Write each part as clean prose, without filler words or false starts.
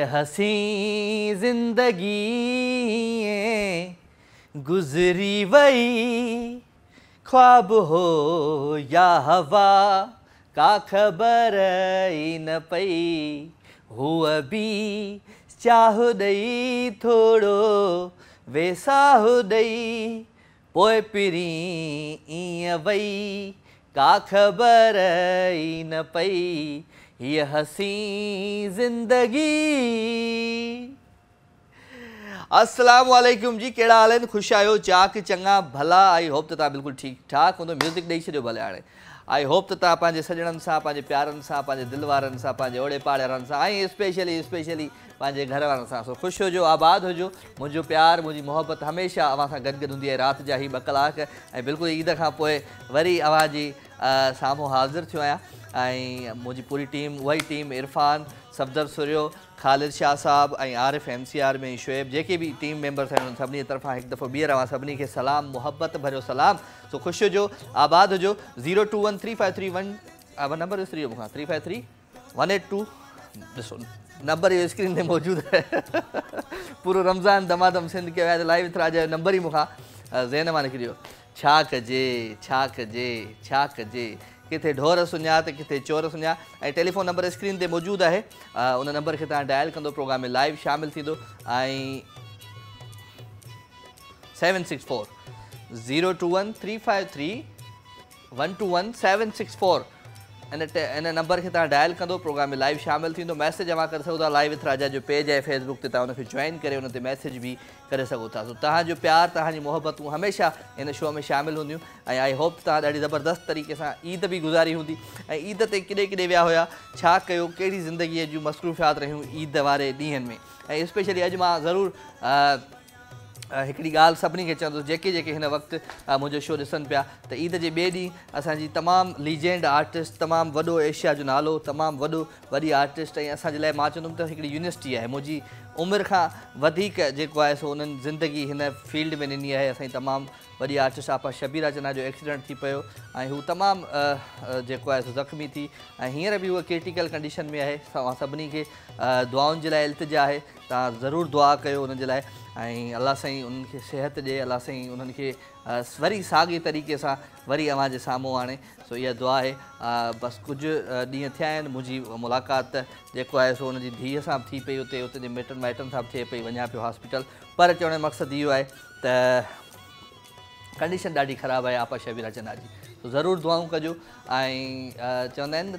ये हसी जिंदगी गुजरी वही, ख्वाब हो या हवा का खबर ही न पई। हुआ भी चाहो दई थोड़ो वेसाहो दई, पोइ पिरी ईअं वई का खबर ही न पई। ये हसी जिंदगी। अस्सलाम वालेकुम जी, कहिड़ा हाल आहिनि? ख़ुशि आहियो? चाक चङा भला? आई होप त तव्हां बिल्कुलु ठीकु ठाकु हूंदो। म्यूज़िक ॾेई छॾियो भले हाणे। आई होप त तव्हां पंहिंजे सॼणनि सां, पंहिंजे प्यारनि सां, पंहिंजे दिलि वारनि सां, पंहिंजे ओड़े पाड़े वारनि सां ऐं स्पेशली पंहिंजे घर वारनि सां सो ख़ुशि हुजो, आबाद हुजो। मुंहिंजो प्यार, मुंहिंजी मोहबत हमेशह अव्हां सां गॾु हूंदी आहे। राति जा ही 2 कलाक ऐं बिल्कुलु ईद खां पोइ वरी अव्हां जी साम्हूं हाज़िर थियो आहियां ऐं मुंहिंजी पूरी टीम, उहा ई टीम, इरफान, सफदर सुरियो, ख़ालिद शाह साहब ऐं आरिफ MCR में शुएब, जेके भी टीम मेंबर्स आहिनि उन सभिनी तरफ़ां हिकु दफ़ो ॿीहर अव्हां सभिनी खे सलाम, मोहब्बत भरियो सलाम। सो ख़ुशि हुजो, आबाद हुजो। 0213531 नंबर विसरी वियो मूंखां, 353182। ॾिसो नंबर इहो स्क्रीन ते मौजूदु आहे। पूरो रमज़ान दमादम सिंध कयो आहे त लाइव इतरा जो नंबर ई मूंखां ज़हन मां निकिरी वियो। छा कजे छा कजे छा कजे, किथे ढोर सुञा त किथे चोर सुञा। ऐं टेलीफोन नंबर स्क्रीन ते मौजूदु आहे, उन नंबर खे तव्हां डायल कंदो, प्रोग्राम में लाइव शामिलु थींदो। ऐं 764 021353121 764 इन नंबर खे तव्हां डायल कंदो, प्रोग्राम में लाइव शामिलु थींदो। मैसेज जमा करे सघो था, लाइव विथ राजा जो पेज आहे फेसबुक ते, तव्हां उनखे जॉइन करे उन ते मैसेज बि करे सघो था। सो तव्हांजो प्यार, तव्हांजी मोहबतूं हमेशह इन शो में शामिलु हूंदियूं। ऐं आई होप तव्हां ॾाढी ज़बरदस्त तरीक़े सां ईद बि गुज़ारी हूंदी। ऐं ईद ते किॾे किॾे विया हुया, छा कयो, कहिड़ी ज़िंदगीअ जूं मसरूफ़ियात रहियूं ईद वारे ॾींहंनि में। ऐं स्पेशली अॼु मां ज़रूरु हिकिड़ी ॻाल्हि सभिनी खे चवंदुसि, जेके हिन वक़्तु मुंहिंजो शो ॾिसनि पिया, त ईद जे ॿिए ॾींहुं असांजी तमामु लीजेंड आर्टिस्ट, तमामु वॾो एशिया जो नालो, तमामु वॾी आर्टिस्ट, ऐं असांजे लाइ मां चवंदुमि त हिकिड़ी यूनिवर्सिटी आहे। मुंहिंजी उमिरि खां वधीक जेको आहे सो उन्हनि ज़िंदगी हिन फील्ड में ॾिनी आहे। असांजी तमामु वॾी आर्टिस्ट आपा शबीरा जना जो एक्सीडेंट थी पियो ऐं हू तमामु जेको आहे सो ज़ख़्मी थी, ऐं हींअर बि उहा क्रिटिकल कंडीशन में आहे। तव्हां सभिनी खे दुआउनि जे लाइ इल्तिजा आहे, तव्हां ज़रूरु दुआ कयो उन्हनि जे लाइ। ऐं अलाह साईं उन्हनि खे सिहत ॾिए, अलाह साईं उन्हनि खे वरी साॻिए तरीक़े सां वरी अव्हां जे साम्हूं आणे। सो इहा दुआ आहे। बसि कुझु ॾींहं थिया आहिनि, मुंहिंजी मुलाक़ात जेको आहे सो हुनजी धीअ सां बि थी पई, उते जे मिटनि माइटनि सां बि थिए पई, वञा पियो हॉस्पिटल। पर चवण जो मक़सदु इहो आहे त कंडीशन ॾाढी ख़राबु आहे आपा शबीरा जना जी। तो ज़रूरु दुआऊं कजो। ऐं चवंदा आहिनि न,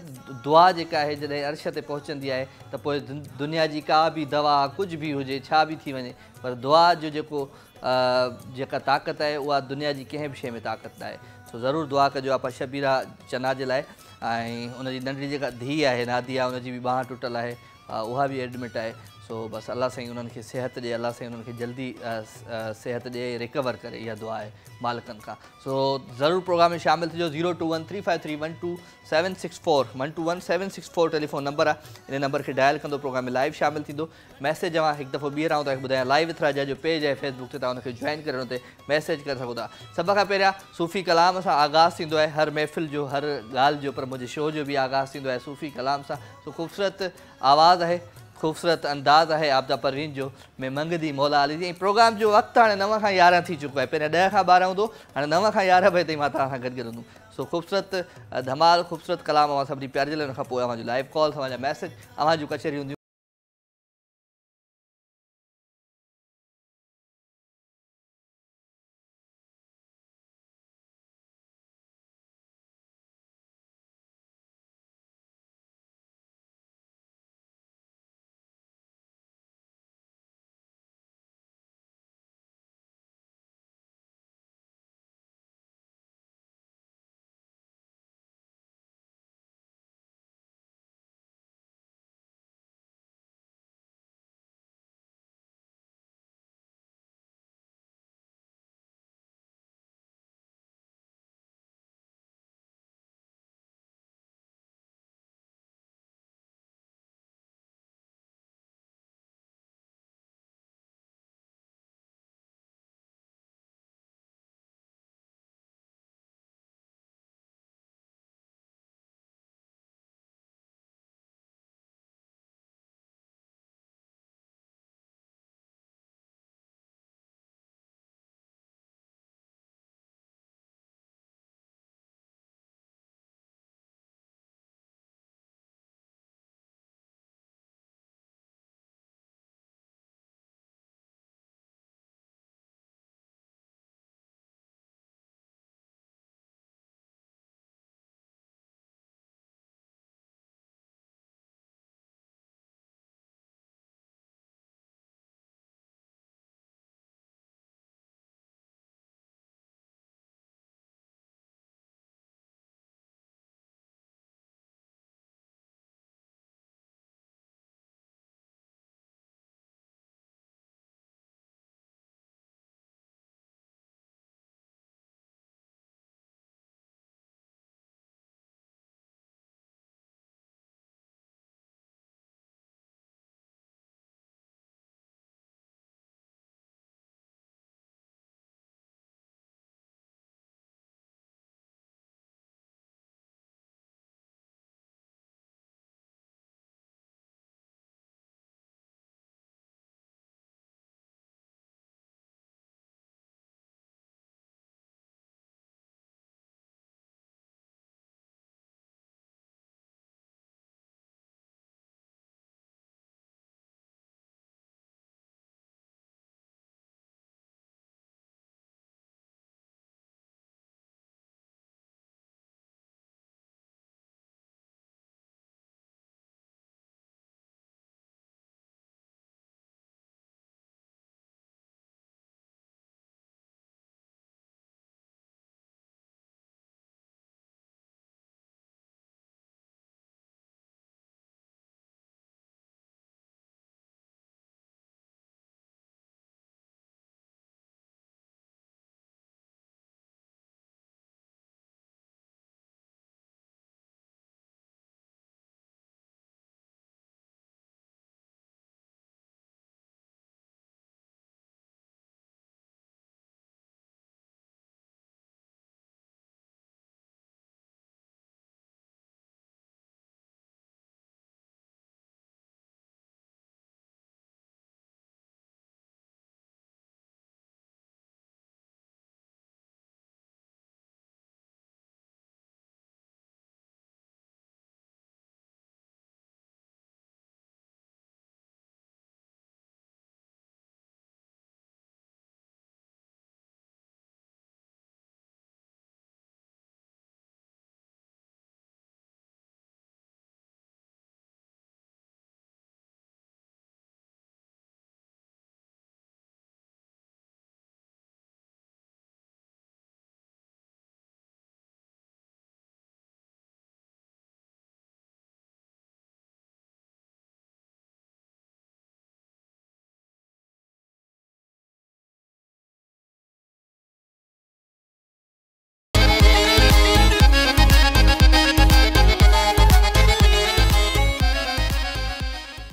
दुआ जेका आहे जॾहिं अर्श ते पहुचंदी आहे त पोइ दुनिया जी का बि दवा, कुझु बि हुजे, छा बि थी वञे, पर दुआ जो जेका ताक़त आहे उहा दुनिया जी कंहिं बि शइ में ताक़त न आहे। सो ज़रूरु दुआ कजो आपा शबीरा जना जे लाइ। ऐं उनजी नंढड़ी जेका धीउ आहे नादिया, उनजी बि बांह टुटल आहे, उहा बि एडमिट आहे। सो बसि अलाह साईं उन्हनि खे सिहत ॾिए, अलाह साईं उन्हनि खे जल्दी सिहत ॾिए, रिकवर करे, इहा दुआ आहे मालिकनि खां। सो ज़रूरु प्रोग्राम में शामिलु थिजो। 02135312764 121 टेलीफोन नंबर आहे, इन नंबर खे डायल कंदो, प्रोग्राम में लाइव शामिलु थींदो। मैसेज अवां हिकु दफ़ो ॿीहर आऊं तव्हांखे ॿुधायां, लाइव विथ राजा जो पेज आहे फेसबुक ते, तव्हां उनखे जॉइन करे उन ते मैसेज करे सघो था। सभ खां पहिरियां सूफ़ी कलाम सां आगाज़ थींदो आहे, हर महफ़िल जो, हर ॻाल्हि जो, पर मुंहिंजे शो जो बि आगाज़ थींदो आहे सूफ़ी कलाम सां। सो ख़ूबसूरत आवाज़ आहे, ख़ूबसूरत अंदाज़ आहे आबदा परवीन जो, मैं मंगदी मौला अली जी। ऐं प्रोग्राम जो वक़्तु हाणे 9 खां 11 थी चुको आहे। पहिरियों 10 खां 12 हूंदो, हाणे 9 खां 11 बजे ताईं मां तव्हां सां गॾु हूंदुमि। सो ख़ूबसूरत धमाल, ख़ूबसूरत कलाम अवां सभिनी प्यारे जे लाइ। उन खां पोइ अव्हांजो लाइव कॉल्स, अव्हांजा मैसेज, अव्हां जूं कचहरियूं हूंदियूं।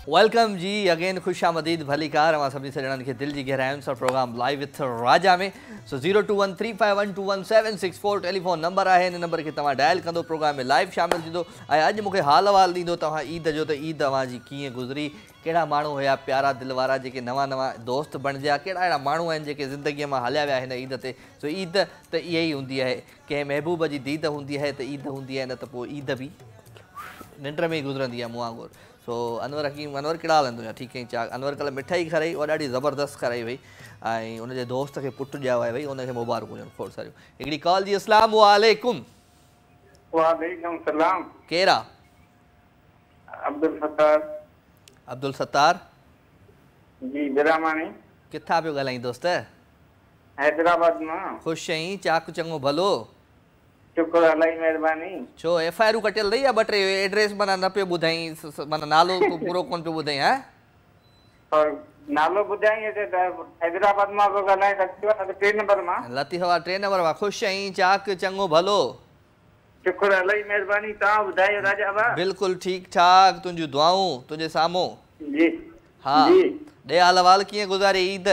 वेलकम जी अगेन खुश आमदीद भलीकार अवां सभी सजणनि खे दिल जी गहराइयुनि सां प्रोग्राम लाइव विथ राजा में सो 0213512176 टेलीफोन नंबर है इन नंबर के तव्हां डायल कंदो प्रोग्राम में लाइव शामिल थींदो ऐं अॼु मूंखे हाल अहवाल ॾींदो तव्हां ईद जो त ईद अवांजी कीअं गुज़री कहिड़ा माण्हू हुया प्यारा दिल वारा जेके नवां नवां दोस्त बणिजिया कहिड़ा अहिड़ा माण्हू आहिनि जेके ज़िंदगीअ मां हलिया विया हिन ईद ते सो ईद त इहा ई हूंदी आहे कंहिं महबूब जी दीद हूंदी आहे त ईद हूंदी आहे न त पोइ ईद बि निंड में ई गुज़रंदी आहे मूं वांगुरु सो अनवर हकीम अनवर कहिड़ा हलंदो आहे ठीकु आहे अनवर कल्ह मिठाई खाराई उहा ॾाढी ज़बरदस्त खाराई वई ऐं उनजे दोस्त खे पुटु ॼाओ आहे भई उनखे मुबारक हुजनि खोड़ सारियूं हिकिड़ी कॉल जी अस्सलाम वालेकुम वालेकुम सलाम केरु आहे अब्दुल सत्तार जी बिरामानी किथां पियो ॻाल्हाईं दोस्त हैदराबाद मां ख़ुशि आहीं चाक चङो भलो शुक्र अलाई महिरबानी छो एफ आई आर कटियल अथई या ॿ टे एड्रेस माना न पियो ॿुधाई माना नालो पूरो कोन पियो ॿुधाई हा और नालो ॿुधाई हैदराबाद मां पियो ॻाल्हाए लतीफ़ा 3 नंबर मां लतीफ़ा 3 नंबर मां ख़ुशि आहीं चाक चङो भलो शुक्र अलाई महिरबानी तव्हां ॿुधायो राजा बा बिल्कुलु ठीकु ठाक तुंहिंजूं दुआऊं तुंहिंजे साम्हूं जी हा ॾे हाल अहवाल कीअं गुज़ारी ईद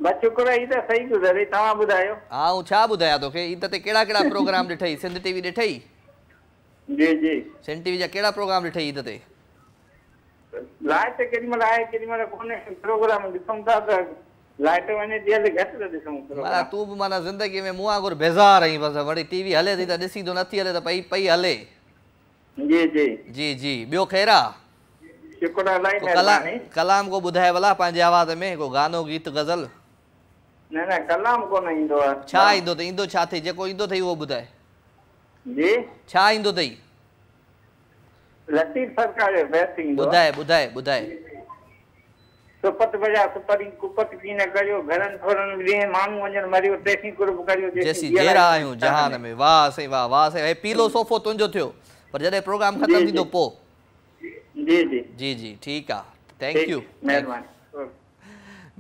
बस शुक्र ईद सही गुज़री तव्हां ॿुधायो आऊं छा ॿुधायां तोखे ईद ते कहिड़ा कहिड़ा प्रोग्राम ॾिठई सिंध टीवी ॾिठई जी जी सिंध टीवी जा कहिड़ा प्रोग्राम ॾिठई ईद ते लाइट केॾीमहिल आहे केॾीमहिल कोन्हे प्रोग्राम ॾिसूं था त लाइट वञे थी हले घटि था ॾिसूं माना तूं बि माना ज़िंदगीअ में मूं वांगुरु बेज़ार आहीं बसि वरी टीवी हले थी त ॾिसी थो नथी हले त पई हले जी जी जी जी ॿियो ख़ैरु आहे शुक्र अलाई महिरबानी कलाम को ॿुधाए भला पंहिंजे आवाज़ में को गानो गीत गज़ल न न कलाम कोन ईंदो आहे छा ईंदो अथई ईंदो छा अथई जेको ईंदो अथई उहो ॿुधाए जी छा ईंदो अथई लतीफ़ सरकार जो बेस्ट ईंदो ॿुधाए सुपत बजा सुपरी कुपत की न करियो घरनि थोरनि ॾींहं माण्हू वञनि मरियो तेसी कुर्ब करियो जेसी जहिड़ा आहियूं जहान में वाह साईं वाह साईं पीलो सोफ़ो तुंहिंजो थियो पर जॾहिं प्रोग्राम ख़तमु थींदो पोइ जी जी जी जी ठीकु आहे थैंक यू महिरबानी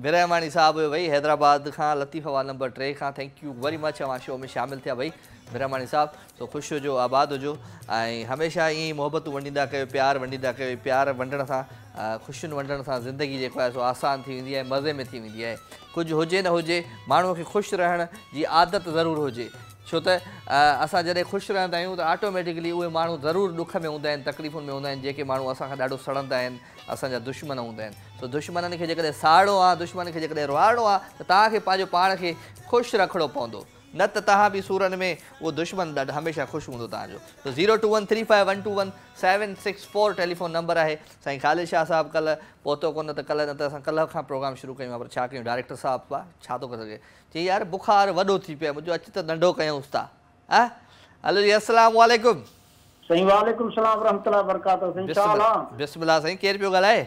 बिरहमानी साहब भाई हैदराबाद खां लतीफ़ अहवाल नंबर 3 खां थैंक यू वेरी मच अवां शो में शामिल थिया भाई बिरहमानी साहब सो ख़ुशि हुजो आबाद हुजो ऐं हमेशह ईअं ई मोहबतूं वंडींदा कयो प्यार वंडींदा कयो प्यार वंडण सां ख़ुशियुनि वंडण सां ज़िंदगी जेको आहे सो आसान थी वेंदी आहे मज़े में थी वेंदी आहे कुझु हुजे न हुजे माण्हूअ खे ख़ुशि रहण जी आदत ज़रूरु हुजे छो त असां जॾहिं ख़ुशि रहंदा आहियूं त ऑटोमेटिकली उहे माण्हू ज़रूरु दुख में हूंदा आहिनि तकलीफ़ुनि में हूंदा आहिनि जेके माण्हू असांखां ॾाढो सड़ंदा आहिनि असांजा दुश्मन हूंदा आहिनि सो दुश्मननि खे जेकॾहिं साड़ो आहे दुश्मन खे जेकॾहिं रुआड़ो आहे त तव्हांखे पंहिंजो पाण खे ख़ुशि रखिणो पवंदो न त तव्हां बि सूरनि में उहो दुश्मन ॾाढो हमेशह ख़ुशि हूंदो तव्हांजो त 0213512176 टेलीफोन नंबर आहे साईं ख़ालिद शाह साहब कल्ह पहुतो कोन त कल्ह न त असां कल्ह खां प्रोग्राम शुरू कयूं पर छा कयूं डायरेक्टर साहब आहे छा थो करे सघे चई यार बुखार वॾो थी पियो आहे मुंहिंजो अचु त नंढो कयूंसि था हा हलो जी अस्सलाम वालेकुम साईं वालेकुम सलाम रहमतुल्लाह बरकातहू साईं छा हाल आहे बिस्मिल्लाह साईं केरु पियो ॻाल्हाए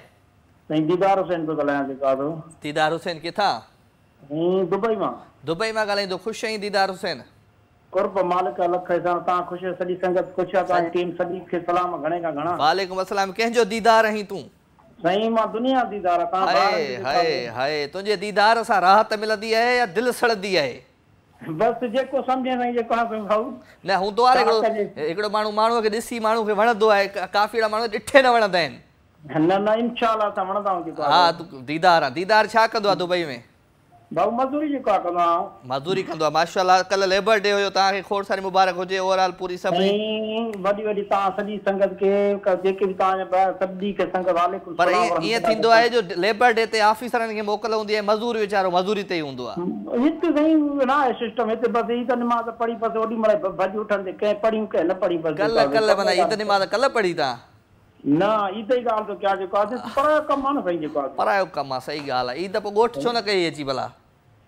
साईं दीदार हुसैन पियो ॻाल्हायां जेका दीदार हुसैन किथां दुबई मां ॻाल्हाईंदो ख़ुशि आहीं दीदार हुसैन कुर्ब मालिक लख सां तव्हां ख़ुशि सॼी संगत ख़ुशि आहे तव्हांजी टीम सॼी खे सलाम घणे खां घणा वालेकुम अस्सलाम कंहिंजो दीदार आहीं तूं साईं मां दुनिया दीदार हाय तुंहिंजे दीदार सां राहत मिलंदी आहे या दिलि सड़ंदी आहे बस जेको सम्झे साईं जेको आहे भाऊ न हूंदो आहे हिकिड़ो माण्हूअ खे ॾिसी माण्हू खे वणंदो आहे काफ़ी अहिड़ा माण्हू ॾिठे न वणंदा आहिनि न न इंशाअल्लाह असां वणंदा आहियूं हा दीदार आहे दीदार छा कंदो आहे दुबई में भाऊ मज़दूरी जेको आहे कंदो आहियां मज़दूरी कंदो आहे माशाअल्लाह कल्ह लेबर डे हुयो तव्हांखे खोड़ सारी मुबारक हुजे ओवरऑल पूरी सभई वॾी वॾी तव्हां सॼी संगत खे जेके बि तव्हांजे सभिनी खे संगत वालेकुम पर ईअं थींदो आहे जो लेबर डे ते ऑफिसरनि खे मोकल हूंदी आहे मज़दूर वीचारो मज़दूरी ते ई हूंदो आहे हिते साईं न आहे सिस्टम हिते बसि ईद निमाज़ पढ़ी बसि ओॾी महिल भॼ उठनि कंहिं पढ़ियूं कंहिं न पढ़ी बसि कल्ह माना ईद निमाज़ कल्ह पढ़ी तव्हां न ईद जी ॻाल्हि तो कया जेको आहे परायो कमु आहे न साईं जेको आहे परायो कमु आहे सही ॻाल्हि आहे ईद पोइ ॻोठु छो न कई अची भला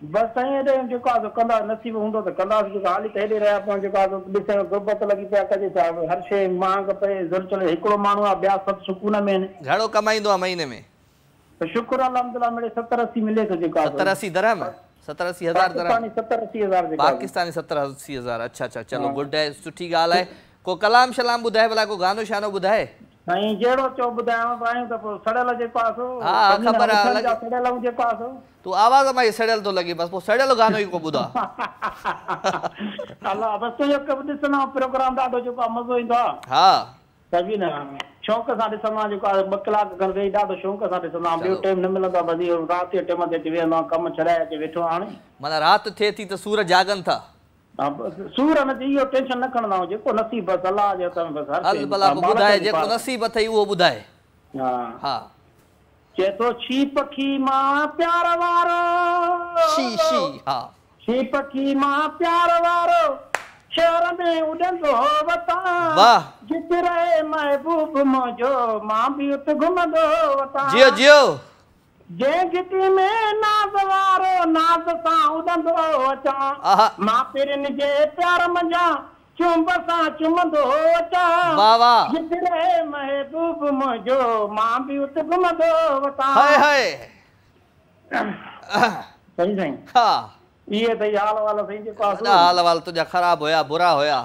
बसि साईं हेॾे जेको आहे कंदा नसीब हूंदो त कंदासीं जेको हाली त हेॾे रहिया पिया जेको आहे ॾिसण गुरबत लॻी पिया कजे छा हर शइ महांग पए ज़रूरत हिकिड़ो माण्हू आहे ॿिया सभु सुकून में आहिनि घणो कमाईंदो आहे महीने में त शुक्र अल्हम्दुलिल्लाह मिड़े 70-80 मिले थो जेको आहे 70-80 दरहम 70-80 हज़ार दरहम 70-80 हज़ार पाकिस्तानी 70-80 हज़ार अच्छा चलो गुड आहे सुठी ॻाल्हि आहे को कलाम शलाम ॿुधाए भला को गानो शानो ॿुधाए साईं जहिड़ो चओ ॿुधायांव पायूं त पोइ सड़ियल जेको आहे हा ख़बर आहे सड़ियल जेको आहे तू आवाज़ मां ई सड़ियल थो लॻे बसि पोइ सड़ियल गानो ई को ॿुधा अलाह बसि तुंहिंजो ॾिसंदा प्रोग्राम ॾाढो जेको आहे मज़ो ईंदो आहे हा सभी न शौक़ सां ॾिसंदो आहियां, जेको आहे 2 कलाक खनि वेही ॾाढो शौक़ सां ॾिसंदो आहियां। ॿियो टाइम न मिलंदो आहे, वधी राति जे टाइम ते वेहंदो आहियां, कमु छॾाए अची वेठो हाणे। माना राति थिए थी त सूर जागनि था? हा, सूर न इहो टेंशन न खणंदा आहियूं, जेको नसीब बसि अलाह जे हथ में बसि। हल भला ॿुधाए, जेको नसीब अथई उहो ॿुधाए। हा हा, चए थो छी पखी मां प्यार वारो, शी शी, हा, छी पखी मां प्यार वारो, शहर में उॾंदो वतां, वाह, जिते रहे महबूब मुंहिंजो, मां बि उते घुमंदो वतां। जियो जियो। जंहिं गिटी में नाज़ वारो, नाज़ सां उॾंदो अचां, आहा, मां पिरनि जे प्यार मंझां चुंब सां चुमंदो अचां, वाह वाह, जिते रहे महबूब मुंहिंजो, मां बि उते घुमंदो वतां। हाय हाय, सही साईं। हा, इहे त हाल वाल साईं जेको आहे हाल वाल तुंहिंजा ख़राब हुया, बुरा हुया।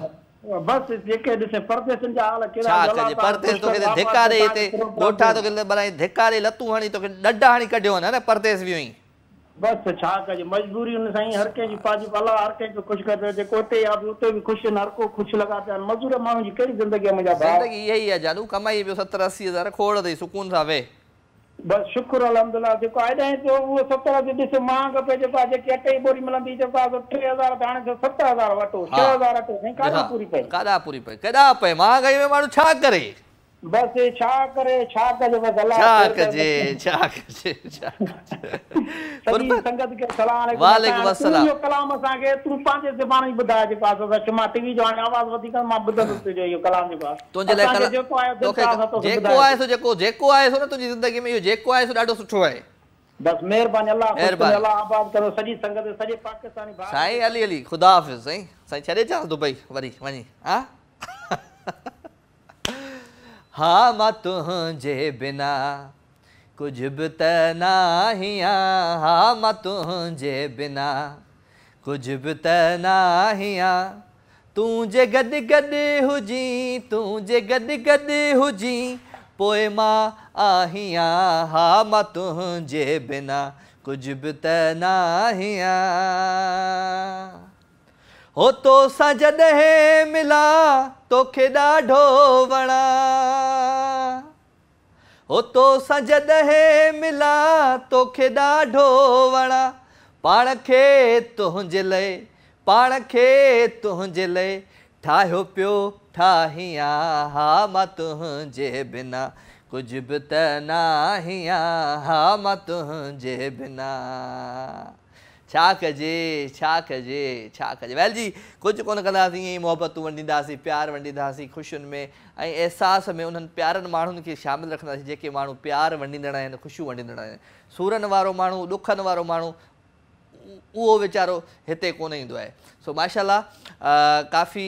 बसि जेके ॾिसे परदेसनि जा हाल छा कजे, परदेस तोखे धिका ॾे, हिते ॻोठा तोखे बनाई धिका ॾे, लतूं हणी तोखे ॾंड हणी कढियो न परदेस वियो आहीं। बसि छा कजे, मजबूरी हुन साईं, हर कंहिंजी पंहिंजी अलाह हर कंहिंखे ख़ुशि करे, जेको हिते आहे उते बि ख़ुशि आहिनि, हर को ख़ुशि लॻा पिया आहिनि। मज़दूर माण्हू जी कहिड़ी ज़िंदगी आहे मुंहिंजा भाउ? ज़िंदगी इहा ई आहे जानू, कमाई पियो 70-80 हज़ार, खोड़ अथई, सुकून सां वेह। बसि शुक्र अल्हम्दुलिल्लाह। जेको आहे जो उहो 70 ॾिस महांग पे, जेको आहे जेकी अटे जी बोरी मिलंदी, जेको आहे 3000 त हाणे 7000 वठो, 6000 अटो साईं, काॾा पूरी पए? काॾा पूरी पए, केॾा पए, महांगाई में माण्हू छा करे? बसि छा करे, छा कजे, बसि अलाह छा कजे, छा कजे, छा सॼी संगत खे सलाम अलैकुम। वालेकुम अस्सलाम। इहो कलाम असांखे तूं पंहिंजे ज़बान में ॿुधाए, जेको आहे मां टीवी जो हाणे आवाज़ वधीक मां ॿुधंदो तुंहिंजो इहो कलाम, जेको आहे तुंहिंजे लाइ जेको आहे जेको आहे सो, जेको आहे सो न तुंहिंजी ज़िंदगी में, इहो जेको आहे सो ॾाढो सुठो आहे। बसि महिरबानी, अलाह आबाद करो सॼी संगत, सॼे पाकिस्तानी भाउ साईं। अली अली, ख़ुदा हाफ़िज़ साईं। साईं छॾे अचां दुबई वरी वञी? हा हा, मां तुंहिंजे बिना कुझु बि त नाहीं आहियां, हा मां तुंहिंजे बिना कुझु बि त नाहीं आहियां, तूं जे गॾु गॾु हुजीं, तूं जे गॾु गॾु हुजीं, पोइ मां आहियां, हा मां तुंहिंजे बिना कुझु बि त नाहीं आहियां। हो तोसां जॾहिं मिला तोखे ॾाढो वणा, हो तोसां जॾहिं मिला तोखे ॾाढो वणा, पाण खे तुंहिंजे लाइ, पाण खे तुंहिंजे लाइ ठाहियो पियो ठाहियां, हा मां तुंहिंजे बिना कुझु बि त नाहीं आहियां, हा मां तुंहिंजे बिना। छा कजे, छा कजे, छा कजे। वैल जी, कुझु कोन कंदासीं, ईअं ई मोहबतूं वंडींदासीं, प्यार वंडींदासीं, ख़ुशियुनि में ऐं अहसास में उन्हनि प्यारनि माण्हुनि खे शामिलु रखंदासीं, जेके माण्हू प्यार वंडींदड़ आहिनि, ख़ुशियूं वंडींदड़ आहिनि। सूरनि वारो माण्हू, ॾुखनि वारो माण्हू, उहो वीचारो हिते कोन ईंदो आहे। सो माशाल्लाह, काफ़ी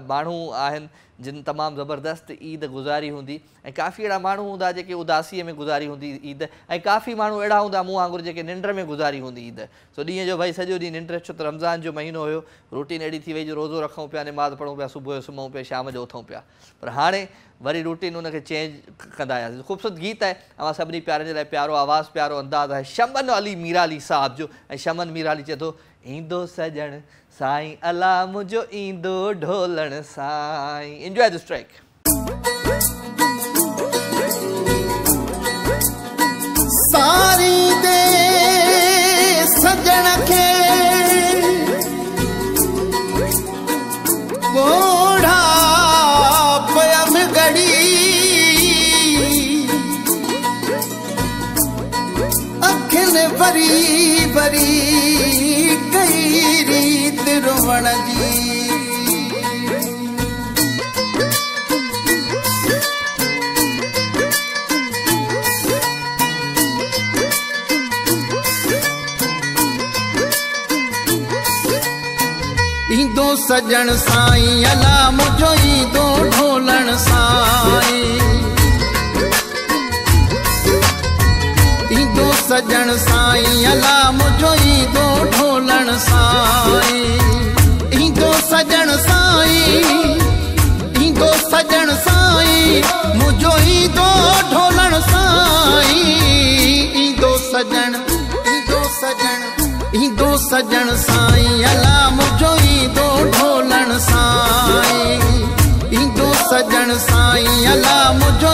माण्हू आहिनि जिन तमामु ज़बरदस्त ईद गुज़ारी हूंदी, ऐं काफ़ी अहिड़ा माण्हू हूंदा जेके उदासीअ में गुज़ारी हूंदी ईद, ऐं काफ़ी माण्हू अहिड़ा हूंदा मूं वांगुरु जेके निंड में गुज़ारी हूंदी ईद। सो ॾींहं जो भई सॼो ॾींहुं निंड, छो त रमज़ान जो महीनो हुयो, रूटीन अहिड़ी थी वई जो रोज़ो रखूं पिया, नमाज़ पढ़ूं पिया, सुबुह जो सुम्हूं पिया, शाम जो उथूं पिया, पर हाणे वरी रूटीन उनखे चेंज कंदा आहियासीं। ख़ूबसूरत गीत आहे, अवां सभिनी प्यारनि जे लाइ प्यारो आवाज़ु, प्यारो अंदाज़ आहे शमन अली मीराली साहिब जो, ऐं शमन मीराली चए थो, ईंदो सजण साईं अला मुंहिंजो ईंदो ढोलण साईं। Enjoy this track. सारी दे सजण खे ॻोढ़ा पयम घड़ी, अखियुनि भरी भरी कई रीत रोवण जी, ईंदो सजण साईं अला मुंहिंजो ईंदो ढोलण साईं, ईंदो सजण साईं अला मुंहिंजो ईंदो ढोलण साईं, ईंदो सजण साईं, ईंदो सजण साईं मुंहिंजो ईंदो ढोलण साईं, ईंदो सजण, ईंदो सजण, ईंदो सजण साईं अला मुंहिंजो ईंदो ढोलण साईं, ईंदो सजण साईं अला मुंहिंजो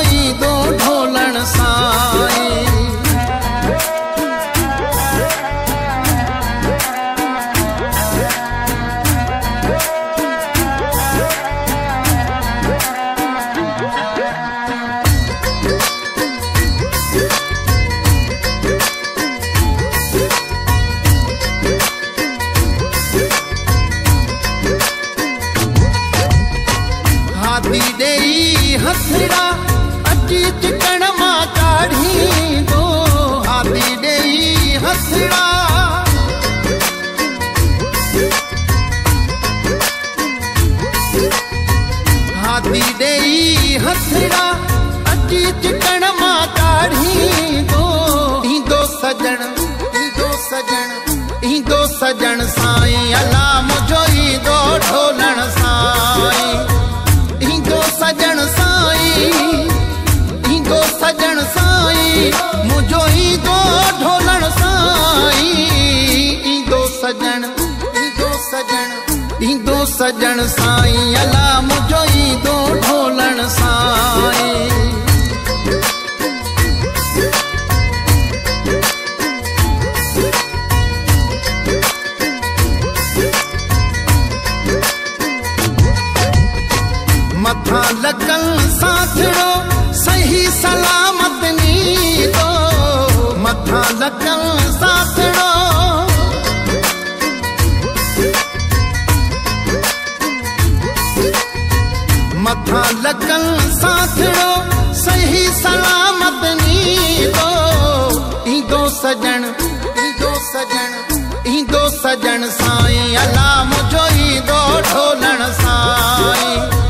हथड़ा अची चिकन मां काढ़ींदो हाथी ॾेई हथड़ा हाथी ॾेई हथड़ा अची चिकन मां काढ़ींदो ईंदो सजण ईंदो सजण ईंदो सजण साईं अला मुंहिंजो ईंदो ढोलण साईं ईंदो सजण साईं ईंदो सजण साईं मुंहिंजो ईंदो ढोलण साईं ईंदो सजण ईंदो सजण ईंदो सजण साईं अला मुंहिंजो ईंदो ढोलण साईं मथा लगल साथड़ो सही सलामत नींदो मथा लगल साथड़ो मथा लगल साथड़ो सही सलामत नींदो ईंदो सजण ईंदो सजण ईंदो सजण साईं अला मुंहिंजो ईंदो ढोलण साईं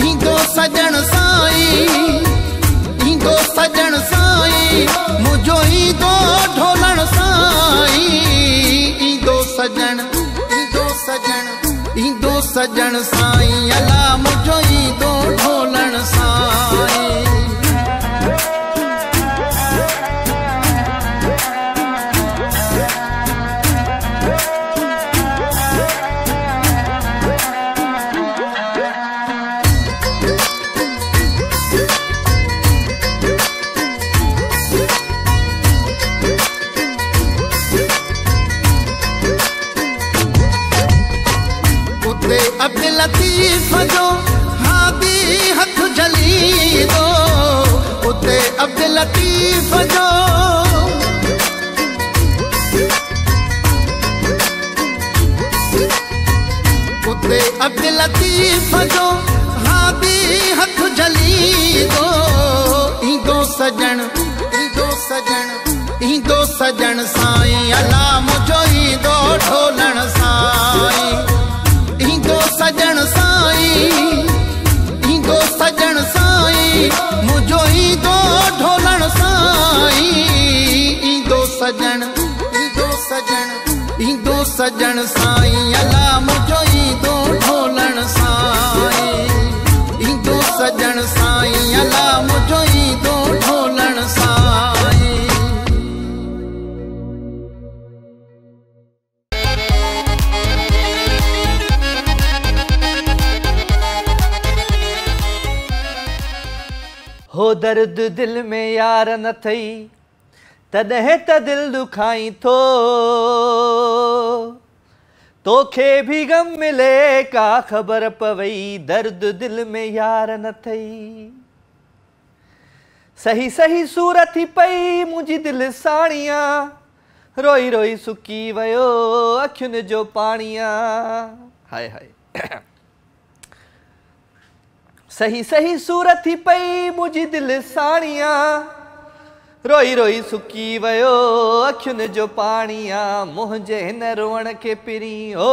ईंदो सजण साईं ईंदो सजण साईं मुंहिंजो ईंदो ढोलण साईं ईंदो सजण ईंदो सजण ईंदो सजण साईं अला मुंहिंजो ईंदो ढोलण साईं अब्दुल लतीफ जो हादी हथ जली दो उते अब्दुल लतीफ जो उते अब्दुल लतीफ जो हादी हथ जली दो ईंदो सजण ईंदो सजण ईंदो सजण साईं अला मुंहिंजो ईंदो ढोलण साईं ईंदो सजण साईं ईंदो सजण साईं मुंहिंजो ईंदो ढोलण साईं ईंदो सजण ईंदो सजण ईंदो सजण साईं अला मुंहिंजो ईंदो ढोलण साईं ईंदो सजण साईं अला मुंहिंजो ईंदो ढोलण साईं हो दर्द दिल में यार न थई तॾहिं त दिल दुखाई थो तोखे भी गम मिले का ख़बर पवई दर्द दिल में यार न थई सही सही सूरत ही पई मुंहिंजी दिल साणिया रोई रोई सुकी वियो अखियुनि जो पाणिया हाय हाय सही सही सूरत ही पई मुंहिंजी दिल साणिया रोई रोई सुकी वियो अखियुनि जो पाणिया मुंहिंजे हिन रोअण खे पिरी ओ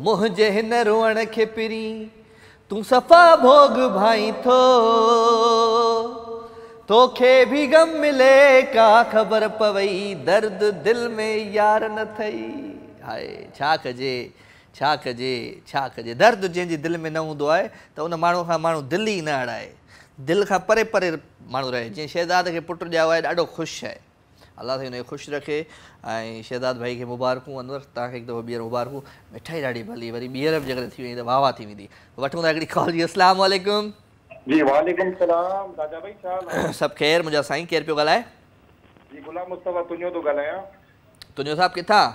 मुंहिंजे हिन रोअण खे पिरी तूं सफ़ा भोग भाई थो तोखे भी गम मिले का ख़बर पवई दर्द दिल में यार न थई हाय छा कजे दर्द जंहिंजी दिल में न हूंदो आहे त उन माण्हू खां माण्हू दिलि ई न अड़ाए दिलि खां परे परे माण्हू रहे जीअं शहज़ाद खे पुटु ॼाओ आहे ॾाढो ख़ुशि आहे अलाह साईं हुनखे ख़ुशि रखे ऐं शहज़ाद भाई खे मुबारकूं अनवर तव्हांखे हिकु दफ़ो ॿीहर मुबारकूं मिठाई ॾाढी भली वरी ॿीहर बि जेकॾहिं थी वई त वाह वाह थी वेंदी वठूं था हिकिड़ी कॉल जी अस्सलाम वालेकुम जी वालेकुम सलाम राजा भाई छा सभु ख़ैरु मुंहिंजा साईं केरु पियो ॻाल्हाए जी गुलाम मुस्तफ़ा तुंहिंजो थो ॻाल्हायां तुंहिंजो साहिबु किथां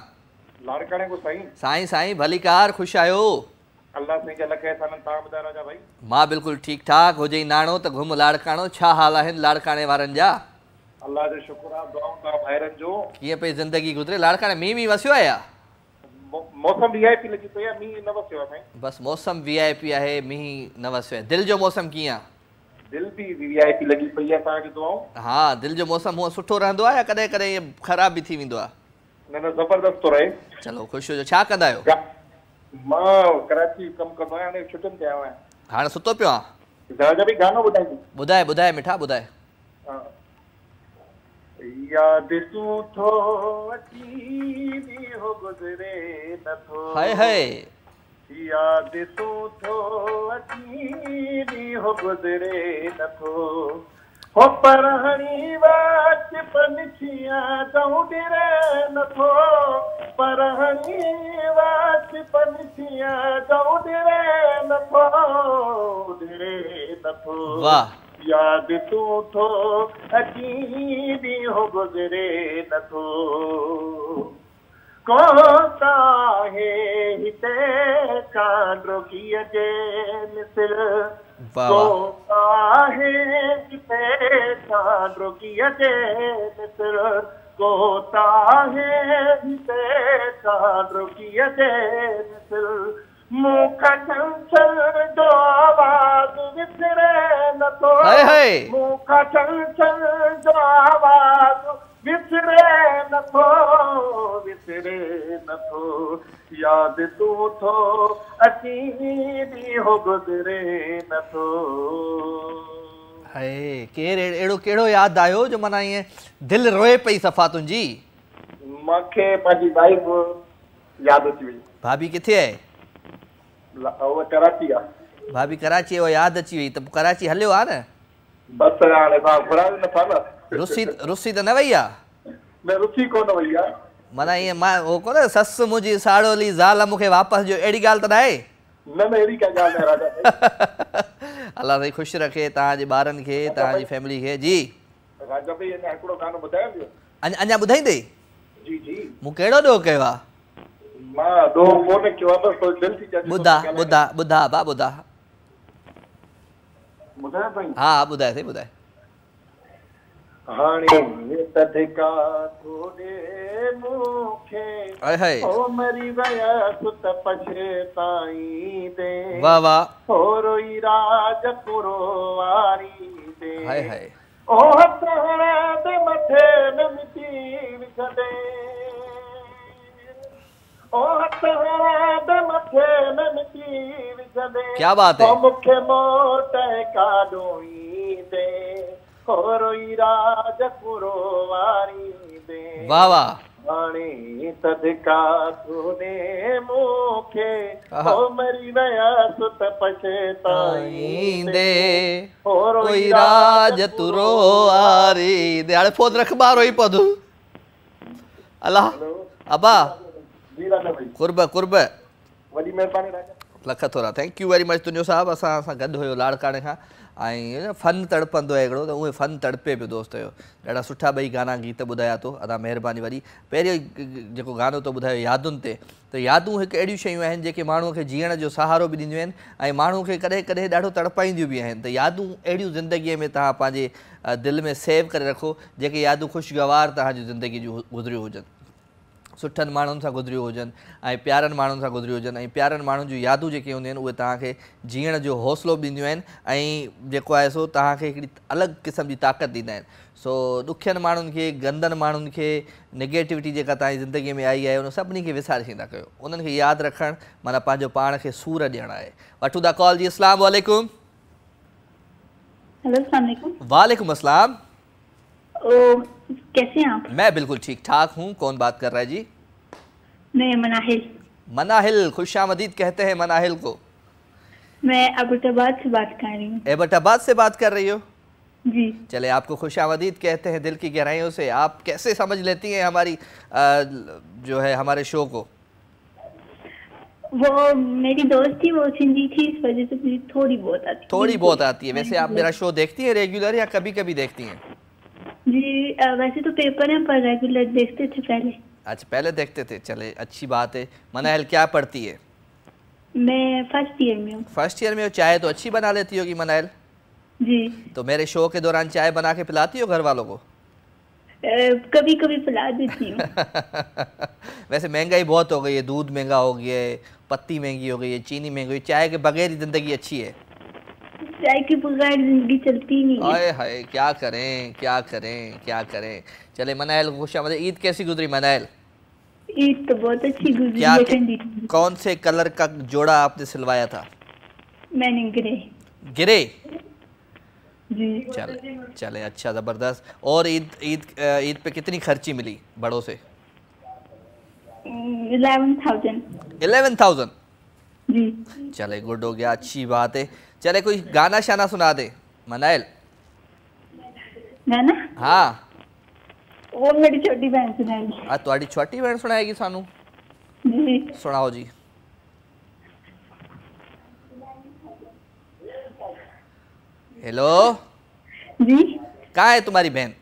लाड़काणे को साईं साईं साईं भली कार ख़ुशि आहियो अल्लाह साईं जा लख एहसान तव्हां ॿुधायो राजा भाई मां बिल्कुलु ठीकु ठाक हुजे नाणो त घुम लाड़काणो छा हाल आहिनि लाड़काणे वारनि जा अल्लाह जो शुक्र आहे दुआऊं तव्हां ॿाहिरनि जो कीअं पई ज़िंदगी गुज़रे लाड़काणे मींहुं वींहुं वसियो आहे या मौसम VIP लॻी पई आहे, मींहुं न वसियो आहे साईं। बस मौसम VIP आहे, मींहुं न वसियो आहे। दिल जो मौसम कीअं आहे? दिल बि VIP लॻी पई आहे, तव्हांखे दुआऊं। हाँ, दिल जो मौसम हुअं सुठो रहंदो आहे या कॾहिं कॾहिं ईअं ख़राब बि थी वेंदो आहे? न ज़बरदस्त थो रहे। चलो ख़ुशि हुजो। छा कंदा आहियो? मां कराची कमु कंदो आहियां, हाणे छुटियुनि ते आयो आहियां। हाणे सुतो पियो आहे? राजा बि गानो ॿुधाईंदो। ॿुधाए ॿुधाए मिठा ॿुधाए। याद तूं थो अची भी हो गुज़रे नथो। हाय हाय। याद तूं थो अची भी हो गुज़रे नथो। हो परहणी वाच पंछिया दौड़े नथो। परहणी वाच पंछिया दौड़े नथो। उड़े नथो। वाह। याद तूं थो अची भी हो गुज़रे नथो। को काहे हिते कांड्रोकीअ जे मिसिर। को काहे हिते कांड्रोकीअ जे मिसिर। को काहे हिते कांड्रोकीअ जे मिसिर। मूंखां छंछर जो आवाज़ विसरे नथो। मूंखां छंछर जो आवाज़ विसरे नथो। विसरे नथो। याद तूं थो अची भी हो गुज़रे नथो। हाय, केरु अहिड़ो कहिड़ो यादि आयो जो माना ईअं दिलि रोए पई सफ़ा तुंहिंजी? मूंखे पंहिंजी वाइफ यादि अची वई। भाभी किथे आहे? उहा कराची आहे। भाभी कराची आहे, यादि अची वई त कराची हलियो आहे न? बसि हाणे तव्हां घुरायो नथा न। रुसी त न वई आहे? न रुसी कोन वई आहे। माना ईअं मां उहो कोन ससु मुंहिंजी साड़ोली ज़ाल मूंखे वापसि ॾियो, अहिड़ी ॻाल्हि त न आहे? न अहिड़ी का ॻाल्हि न राजा। अलाह साईं ख़ुशि रखे तव्हांजे ॿारनि खे, तव्हांजी फैमिली खे। जी राजा भाई अञा हिकिड़ो गानो ॿुधायो ॿियो? अञा ॿुधाईंदे? जी जी। मूं कहिड़ो ॾोह कयो आहे? मां ॾोह कोन कयो आहे, बसि दिलि थी चए। ॿुधा ॿुधा ॿुधा बा ॿुधा। ॿुधायो साईं? हा ॿुधाए साईं ॿुधाए। हाणे तधिका थोड़े मूंखे। हाय हाय। ओ मरी वयसि त पछताई दे। वाह वाह। ओ रोई राज पुरो वारी दे। हाय हाय। ओ हथड़े दे मथे में मिटी विझंदे। ओ हथड़े दे मथे में मिटी विझंदे। क्या बात है। ओ मूंखे मोट काॾोई दे। रोई राज पुरो वारी दे। वाह वाह। हाणे तधिका थोड़े मूंखे। ओ मरी वयसि त पछताई दे। रोई राज तुरो वारी दे। हाणे फोन रख ॿार रोई पवंदो। अलाह अबा कुर्ब कुर्ब। वॾी महिरबानी राजा। लख थोरा। थैंक यू वेरी मच तुंहिंजो साहब। असां गॾु हुयो लाड़काणे खां ऐं फन तड़पंदो आहे हिकिड़ो, त उहे फन तड़पे पियो दोस्त हुयो। ॾाढा सुठा ॿई गाना गीत ॿुधाया तो। अदा महिरबानी वरी। पहिरियों जेको गानो तो ॿुधायो यादुनि ते, त यादूं हिकु अहिड़ियूं शयूं आहिनि जेके माण्हूअ खे जीअण जो सहारो बि ॾींदियूं आहिनि ऐं माण्हू खे कॾहिं कॾहिं ॾाढो तड़पाईंदियूं बि आहिनि। त यादूं अहिड़ियूं ज़िंदगीअ में तव्हां पंहिंजे दिलि में सेव करे रखो जेके यादूं ख़ुशगवार तव्हांजी ज़िंदगी जूं गुज़रियूं हुजनि, सुठनि माण्हुनि सां गुज़रियूं हुजनि ऐं प्यारनि माण्हुनि सां गुज़रियूं हुजनि ऐं प्यारनि माण्हुनि जूं यादूं जेके हूंदियूं आहिनि उहे तव्हांखे जीअण जो हौसलो बि ॾींदियूं आहिनि ऐं जेको आहे सो तव्हांखे हिकिड़ी अलॻि क़िस्म जी ताक़त ॾींदा आहिनि। सो ॾुखियनि माण्हुनि खे, गंदनि माण्हुनि खे, नेगेटिविटी जेका तव्हांजी ज़िंदगीअ में आई आहे उन सभिनी खे विसारे छॾींदा कयो। उन्हनि खे यादि रखणु माना पंहिंजो पाण खे सूर ॾियणु आहे। वठूं था कॉल जी। अस्सलाम वालेकुम। वालेकुम अस्सलाम। कैसे हैं आप? मैं बिल्कुल ठीक ठाक हूँ। कौन बात कर रहा है जी? मैं मनाहिल। मनाहिल, खुशामदीद कहते हैं मनाहिल को। मैं एबटाबाद से बात कर रही हूँ। एबटाबाद से बात कर रही हो? जी। चले, आपको खुशामदीद कहते हैं दिल की गहराइयों से। आप कैसे समझ लेती हैं हमारी जो है हमारे शो को? वो मेरी दोस्त थी, वो सिंधी थी, इस वजह से मुझे थोड़ी बहुत आती है। थोड़ी बहुत आती है। वैसे आप मेरा शो देखती हैं रेगुलर या कभी कभी देखती हैं? जी वैसे तो पेपर है पर रेगुलर देखते थे पहले। अच्छा, पहले देखते थे। चले, अच्छी बात है। मनाहिल क्या पढ़ती है? मैं फर्स्ट ईयर में हूँ। फर्स्ट ईयर में हो। चाय तो अच्छी बना लेती होगी मनाहिल? जी। तो मेरे शो के दौरान चाय बना के पिलाती हो घर वालों को? कभी कभी पिला देती हूँ। वैसे महंगाई बहुत हो गई है, दूध महंगा हो गया है, पत्ती महंगी हो गई है, चीनी महंगी हो गई, चाय के बगैर ही जिंदगी अच्छी है। चाय के बगैर जिंदगी चलती नहीं है। हाय हाय, क्या करें क्या करें क्या करें। चले मनाइल, खुशामदीद। ईद कैसी गुजरी मनाइल? ईद तो बहुत अच्छी गुजरी क्या है, ठंडी ठंडी। कौन से कलर का जोड़ा आपने सिलवाया था? मैंने ग्रे। गिरे? जी। चले चले, अच्छा ज़बरदस्त। और ईद पे कितनी खर्ची मिली बड़ों से? 11,000। 11,000? जी। चले, गुड हो गया, अच्छी बात है। चले, कोई गाना शाना सुना दे मनाइल। गाना? हाँ, वो मेरी छोटी बहन सुनाएगी। तुम्हारी छोटी बहन सुनाएगी सानू? जी। सुनाओ जी। हेलो जी। कहाँ है तुम्हारी बहन?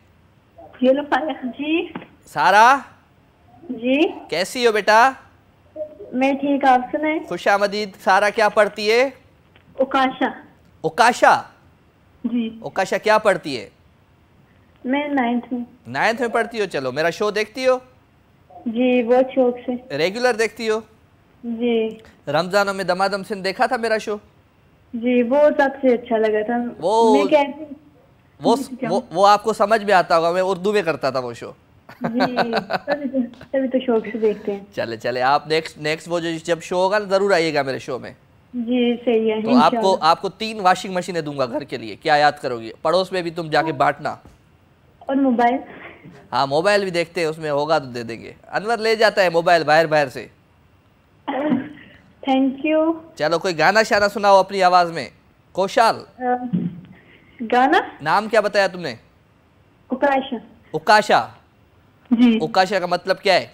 ये लो पाया। जी। सारा जी। कैसी हो बेटा? मैं ठीक, आप सुनाए? खुशामदीद। सारा क्या पढ़ती है? उकाशा। उकाशा? जी। उकाशा क्या पढ़ती है? मैं 9th में। 9th में पढ़ती हो। चलो, मेरा शो देखती हो? जी, बहुत शौक से। रेगुलर देखती हो? जी। रमजानों में दमादम सिंध देखा था मेरा शो? जी, वो सबसे अच्छा लगा था। वो मैं कहती वो आपको समझ में आता होगा, मैं उर्दू में करता था वो शो। जी, तभी तो शौक से देखते हैं। चले चले, आप नेक्स्ट वो जो जब शो होगा ना, जरूर आइएगा मेरे शो में। जी सही है। तो आपको 3 वॉशिंग मशीनें दूंगा घर के लिए। क्या याद करोगी? पड़ोस में भी तुम जाके बांटना। और मोबाइल? हाँ, मोबाइल भी देखते हैं, उसमें होगा तो दे देंगे। अनवर ले जाता है मोबाइल बाहर से। Thank U. चलो, कोई गाना शाना सुनाओ अपनी आवाज में। कौशाल। गाना? नाम क्या बताया तुमने? उकाशा। उकाशा? जी। उकाशा का मतलब क्या है?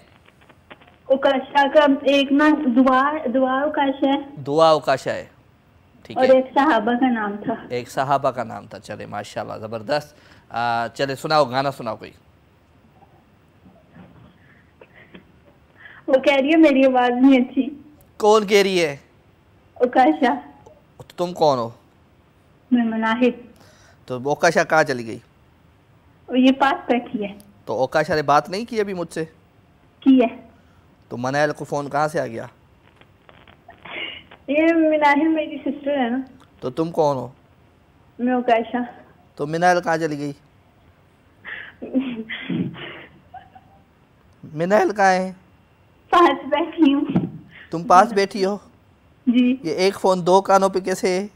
उकाशा का एक ना दुआ उकाशा है। दुआ उकाशा है, ठीक है। और एक सहाबा का नाम था। एक सहाबा का नाम था। चले, माशाल्लाह, जबरदस्त। चले, सुनाओ, गाना सुनाओ कोई। वो कह रही है मेरी आवाज नहीं अच्छी। कौन कह रही है? उकाशा। तो तुम कौन हो? मैं मनाहिद। तो ओकाशा कहाँ चली गई? और ये पास बैठी है। तो ओकाशा ने बात नहीं की अभी मुझसे? की है। तो मनाइल को फोन कहाँ से आ गया? ये मनाहिद मेरी सिस्टर है ना। तो तुम कौन हो? मैं उकाशा। तो मिनाइल कहाँ चली गई? मिनाइल कहाँ है? पास बैठी हूँ। तुम पास बैठी हो? जी। ये एक फोन 2 कानों पे कैसे है?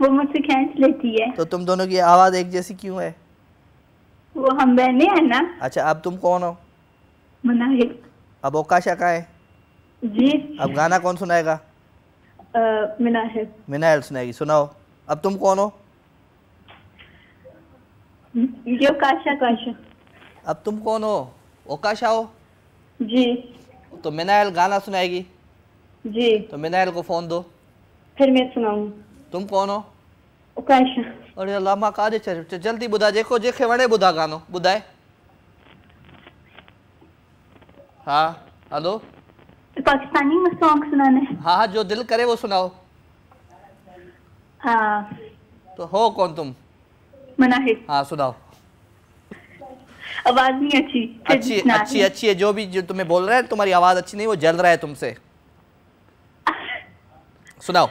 वो मुझसे खींच लेती है। तो तुम दोनों की आवाज एक जैसी क्यों है? वो हम बहने हैं ना। अच्छा, अब तुम कौन हो? मनाहिद। अब ओकाशा कहाँ है? जी। अब गाना कौन सुनाएगा? मनाहिद। मिनाइल सुनाएगी। सुनाओ। अब तुम कौन हो? ये उकाशा। अब तुम कौन हो? ओकाशा हो? जी। तो मिनाइल गाना सुनाएगी। जी। तो मिनाइल को फोन दो। फिर मैं सुनाऊंगी। तुम कौन हो? उकाशा। अरे अल्लाह, मां काजे जल्दी ॿुधा, जेको जेके वणे ॿुधा गानो ॿुधाए। हाँ, हेलो। पाकिस्तानी में सॉन्ग सुनाने? हाँ, जो दिल करे वो सुनाओ। हाँ। तो हो कौन तुम? मनाहिद। हाँ, सुनाओ। आवाज नहीं अच्छी। अच्छी है। जो तुम्हें बोल रहा है तुम्हारी आवाज अच्छी नहीं, वो जल रहा है तुमसे। सुनाओ।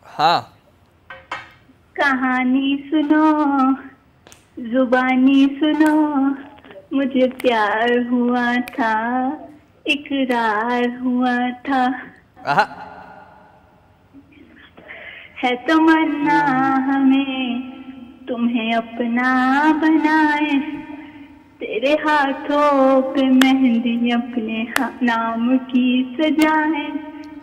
हाँ। कहानी सुनो, जुबानी सुनो, मुझे प्यार हुआ था, इकरार हुआ था। है तमन्ना हमें तुम्हें अपना बनाए, तेरे हाथों पे मेहंदी अपने नाम की सजाए,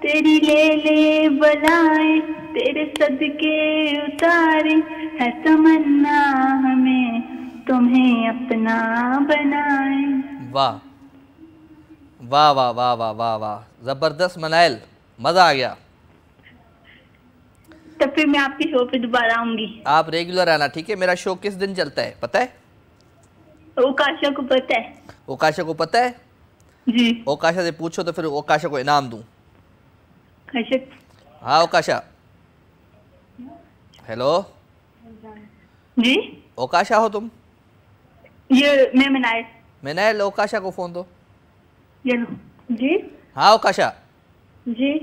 तेरी ले बलाए तेरे सदके उतारे, है तमन्ना हमें तुम्हें अपना बनाए। वाह वाह वाह वाह वाह वाह वाह, जबरदस्त मनाइल, मजा आ गया। तो फिर मैं आपके शो पे दोबारा आऊंगी। आप रेगुलर आना, ठीक है। मेरा शो किस दिन चलता है पता है? ओकाशा को पता है। ओकाशा को पता है जी। ओकाशा से पूछो तो फिर ओकाशा को इनाम दूं। हाँ ओकाशा, हेलो जी ओकाशा हो तुम? ये मैं मनाए मैंने ओकाशा को फोन दो। ये लो। जी हाँ ओकाशा, जी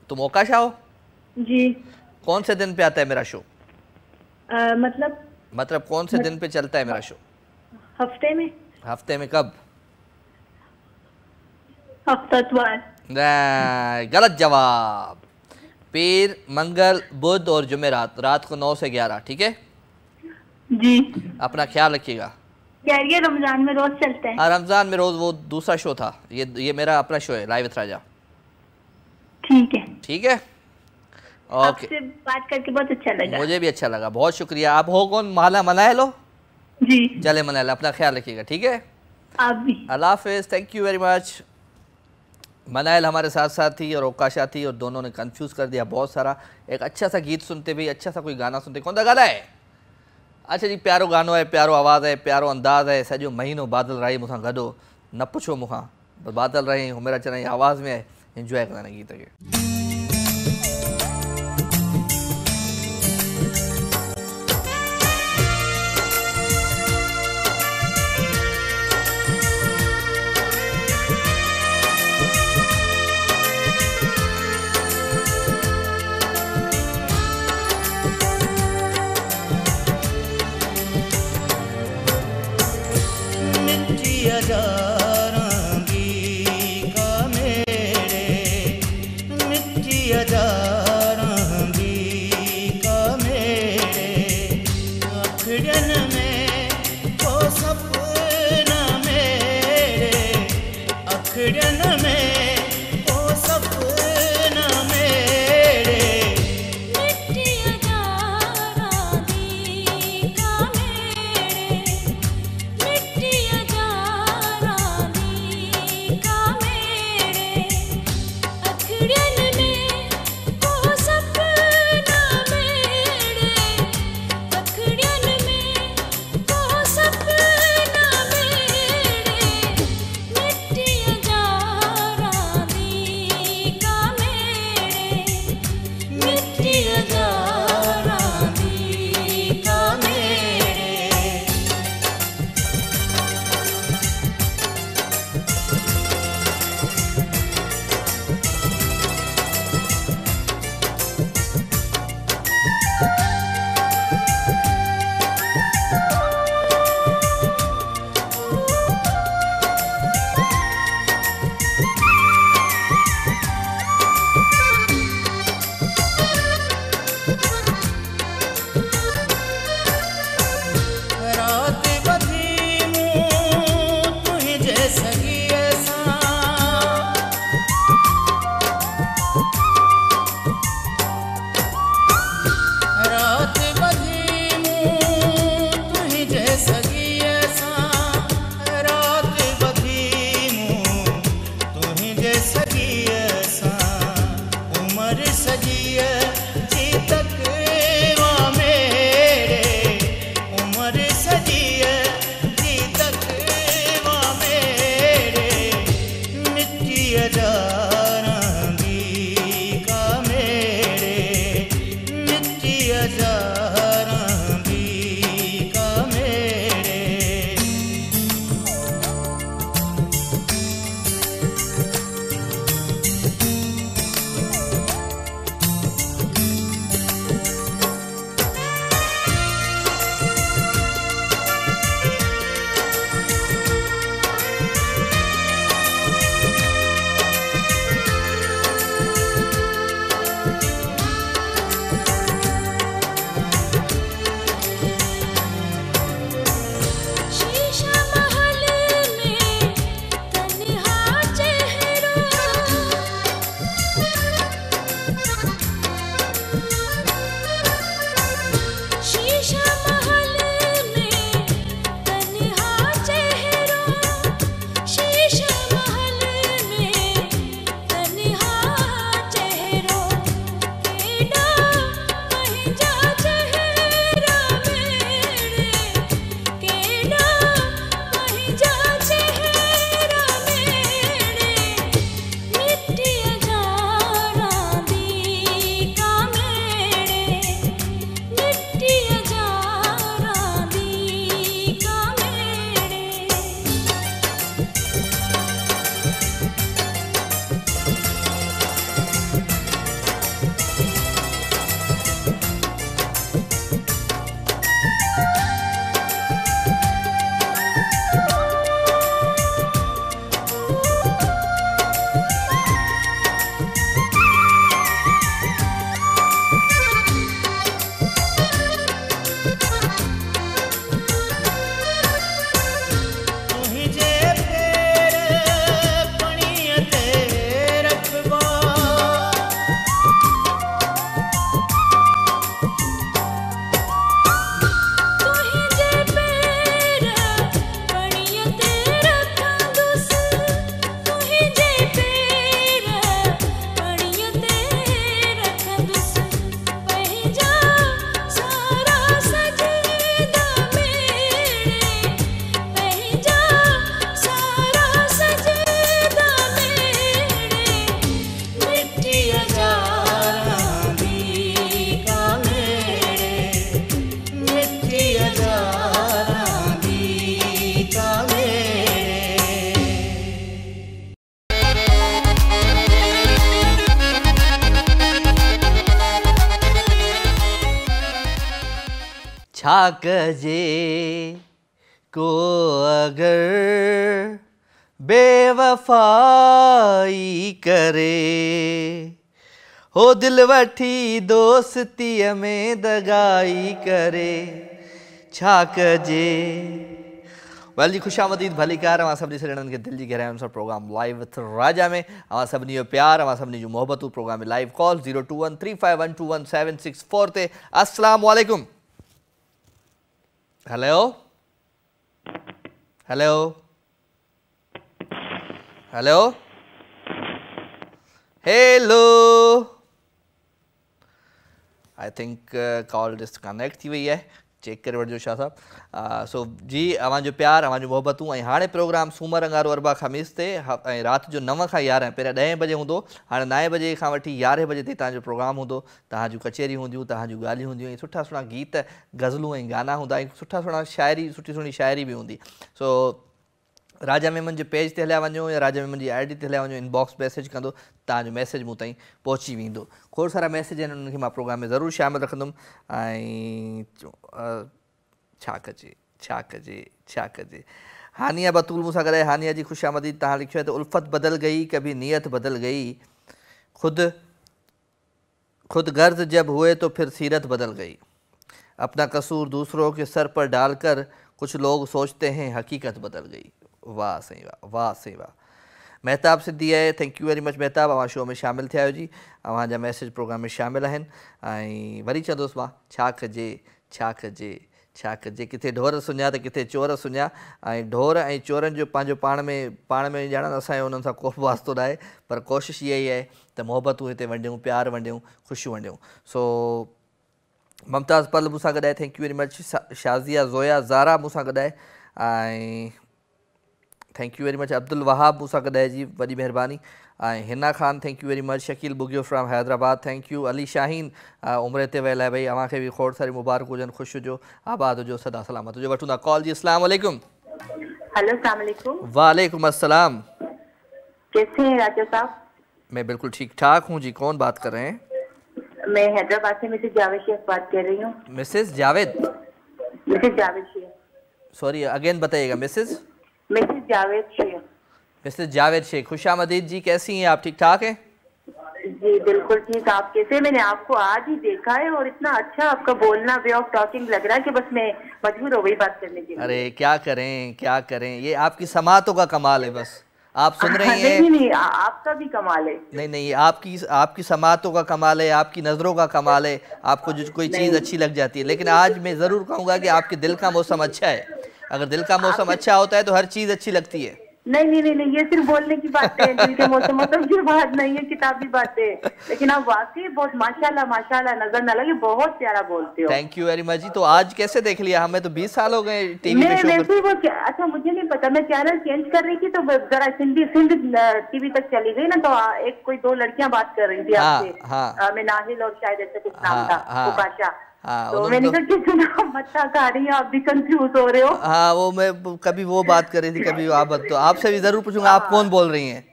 तुम ओकाशा हो? जी कौन से दिन पे आता है मेरा शो? मतलब कौन से दिन पे चलता है मेरा शो? हफ्ते में। हफ्ते में कब? हफ्तावार। नहीं, गलत जवाब। पीर, मंगल, बुध और जुमेरात, रात को 9 से 11। ठीक है जी। अपना ख्याल रखिएगा। यार ये रमजान में रोज चलता है। हाँ रमजान में रोज, वो दूसरा शो था, ये मेरा अपना शो है लाइव विथ राजा। ठीक है ठीक है ओके, आपसे बात करके बहुत अच्छा लगा। मुझे भी अच्छा लगा, बहुत शुक्रिया। आप हो कौन? माला मनाए लो जी चले मनाए लो, अपना ख्याल रखिएगा। ठीक है आप भी। अल्लाह हाफिज़, थैंक यू वेरी मच। मनाइल हमारे साथ साथ थी और ओकाशा थी और दोनों ने कंफ्यूज कर दिया बहुत सारा। एक अच्छा सा गीत सुनते भी, अच्छा सा कोई गाना सुनते। कौन सा गाना है? अच्छा जी, प्यारो गानो है, प्यारो आवाज़ है, प्यारो अंदाज़ है। सॼो महीनो बादल रही मूंसां गॾो, न पुछो मूंखां, बस बादल रही मेरा चना आवाज़ में है। इंजॉय कंदा गीत खे। छा कजे को अगर बेवफाई करे हो दिल वठी दोस्तीअ में दगाई करे छा कजे। वेल जी खुशामदीद भलीकार अवां सभिनी सॼणनि खे दिलि जी गहराइयुनि सां प्रोग्राम लाइव विथ राजा में अवां सभिनी जो प्यार अवां सभिनी जूं मोहबतूं प्रोग्राम में लाइव कॉल 02135121764 ते। अस्सलाम वालेकुम। Hello hello hello hello I think call disconnect थी वही है, चेक करे वठिजो शाह साहब। सो जी अवां जो प्यार अवां जो मोहबतूं ऐं हाणे प्रोग्राम सूमर अंगारो अरबा ख़मीस ते ऐं राति जो 9 खां 11 पहिरियों 10 बजे हूंदो, हाणे 9 बजे खां वठी 11 बजे ताईं तव्हांजो प्रोग्राम हूंदो। तव्हांजूं कचेरियूं हूंदियूं, तव्हांजूं ॻाल्हियूं हूंदियूं ऐं सुठा सुठा गीत गज़लूं ऐं गाना हूंदा ऐं सुठा सुठा शाइरी सुठी सुठी शाइरी बि हूंदी। सो राजा मेमन जे पेज ते हलिया वञो या राजा मेमन जी ID ते हलिया वञो, इनबॉक्स मैसेज कंदो, तव्हांजो मैसेज मूं ताईं पहुची वेंदो। खोड़ सारा मैसेज आहिनि, उन्हनि खे मां प्रोग्राम में ज़रूरु शामिलु रखंदुमि। ऐं छा कजे छा कजे छा कजे। हानिया बतूल मूंसां गॾाए। हानिया जी ख़ुशामदीद। तव्हां लिखियो आहे त उल्फत बदल गई कभी नीयत बदल गई, खुद गर्ज जब हुए तो फिर सीरत बदल गई, अपना कसूर दूसरों के सर पर डालकर कुछ लोग सोचते हैं हकीकत बदल गई। वाह सही वाह, वाह सही वाह। महताब सिद्धी है, थैंक यू वेरी मच महताब, अवां शो में शामिल थिया आहियो जी। अवांजा मैसेज प्रोग्राम में शामिल आहिनि। ऐं वरी चवंदुसि मां छा कजे छा कजे छा कजे। किथे ढोर सुञा त किथे चोर सुञा, ऐं ढोर ऐं चोरनि जो पंहिंजो पाण में ॼाणनि, असांजो उन्हनि सां को बि वास्तो न आहे, पर कोशिशि इहा ई आहे त मोहबतूं हिते वंडियूं, प्यार वंडियूं, ख़ुशियूं वंडियूं। सो मुमताज़ पल मूंसां गॾाए, thank you very much. Shazia Zoya Zara मूंसां गॾाए, ऐं thank you very much. Abdul Wahab मूंसां गॾाए जी, वॾी महिरबानी। ऐं Hina Khan thank you very much. Shakeel Bughio from Hyderabad thank you. Ali Shaheen उमिरि ते वियल आहे भई, अव्हांखे बि खोड़ सारी मुबारक हुजनि, ख़ुशि हुजो, आबाद हुजो, सदा सलामत हुजो। वठूं था कॉल जी। अस्सलाम वालेकुम। हेलो अस्सलाम वालेकुम। वालेकुम अस्सलाम। कैसे हैं राजा साहब? मैं बिल्कुल ठीक ठाक हूँ जी। कौन बात कर रहे हैं? मैं हैदराबाद से मिसेज जावेद शेख बात कर रही हूँ। Mrs Javed? Mrs Javed Sheikh. Sorry again बताइएगा। मिसेज जावेद शेख। मिसेज जावेद शेख, खुशामदीद जी, कैसी हैं आप? ठीक ठाक हैं जी? बिल्कुल ठीक। आप कैसे? मैंने आपको आज ही देखा है और इतना अच्छा आपका बोलना, वे ऑफ टॉकिंग लग रहा है कि बस मैं मजबूर हो गई बात करने के लिए। अरे क्या करें क्या करें, ये आपकी समातों का कमाल है। बस आप सुन रही हैं। नहीं आपका भी कमाल है। नहीं आपकी समातों का कमाल है, आपकी नज़रों का कमाल है। आपको जो कोई चीज़ अच्छी लग जाती है। लेकिन आज मैं ज़रूर कहूँगा कि आपके दिल का मौसम अच्छा है। अगर दिल का मौसम अच्छा होता है तो हर चीज़ अच्छी लगती है। नहीं, ये सिर्फ बोलने की बात है। दिल के मौसम मतलब की बात नहीं है, किताबी बात है। लेकिन आप वाकई बहुत माशाल्लाह नजर न लगे, बहुत प्यारा बोलते हो। थैंक यू वेरी मच जी। तो आज कैसे देख लिया? हमें तो 20 साल हो गए टीवी पे शो पर। अच्छा मुझे नहीं पता, मैं चैनल चेंज कर रही थी तो जरा सिंध टीवी तक चली गई ना, तो एक कोई 2 लड़कियां बात कर रही थी आपसे। मैं नाहिल और शायद ऐसे कुछ नाम था, उकाशा। तो मैंने कहा सुना मच्छा खा रही है, आप भी कंफ्यूज हो रहे हो। हाँ वो मैं कभी वो बात कर रही थी, कभी वो आप। तो आपसे भी जरूर पूछूंगा आप कौन बोल रही हैं?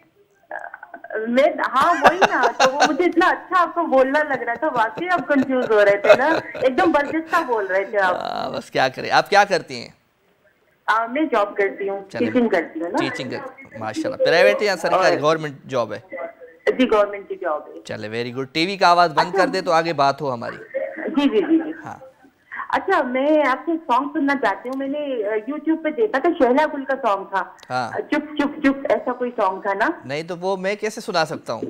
मैं हाँ वही ना, तो वो मुझे इतना अच्छा आपको बोलना लग रहा था, वाकई आप कंफ्यूज हो रहे थे ना, एकदम बर्जिस्ता बोल रहे थे आप। बस क्या करें। आप क्या करती हैं? मैं जॉब करती हूँ, टीचिंग करती हूँ ना। टीचिंग माशाल्लाह। प्राइवेट या सरकारी? गवर्नमेंट जॉब है जी, गवर्नमेंट की जॉब है। चले वेरी गुड। टीवी का आवाज बंद कर दे तो आगे बात हो हमारी। जी। हाँ। अच्छा मैं आपसे सॉन्ग सुनना चाहती हूँ। मैंने YouTube पे देखा था, शहला गुल का सॉन्ग था। हाँ। चुप चुप चुप ऐसा कोई सॉन्ग था ना? नहीं तो वो मैं कैसे सुना सकता हूँ?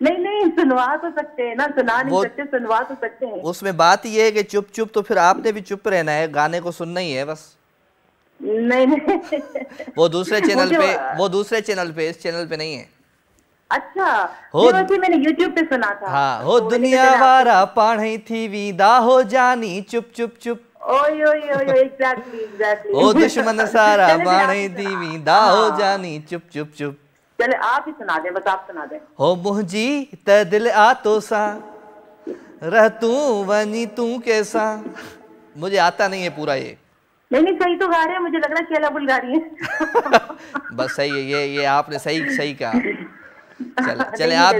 नहीं सुनवा तो सकते हैं ना, सुना नहीं सकते, सुनवा तो सकते हैं। उसमें बात ये है कि चुप चुप तो फिर आपने भी चुप रहना है, गाने को सुनना ही है बस। नहीं वो दूसरे चैनल पे, इस चैनल पे नहीं है। अच्छा मैंने YouTube पे सुना था। हाँ, हो दुनिया वारा पाणी थी वींदा हो जानी चुप चुप चुप। एग्जैक्टली। ओ दुश्मन सारा पाणी थी वींदा हो जानी चुप चुप चुप। चले आप ही सुना दे, बस आप सुना दे। हो मुंहिंजी त दिल आतो सा रह तू वनी तू कैसा। मुझे आता नहीं है पूरा ये। नहीं सही तो गा रहे हैं, मुझे लग रहा है केला बुल गा रही है। बस सही है, ये आपने सही कहा। चले आप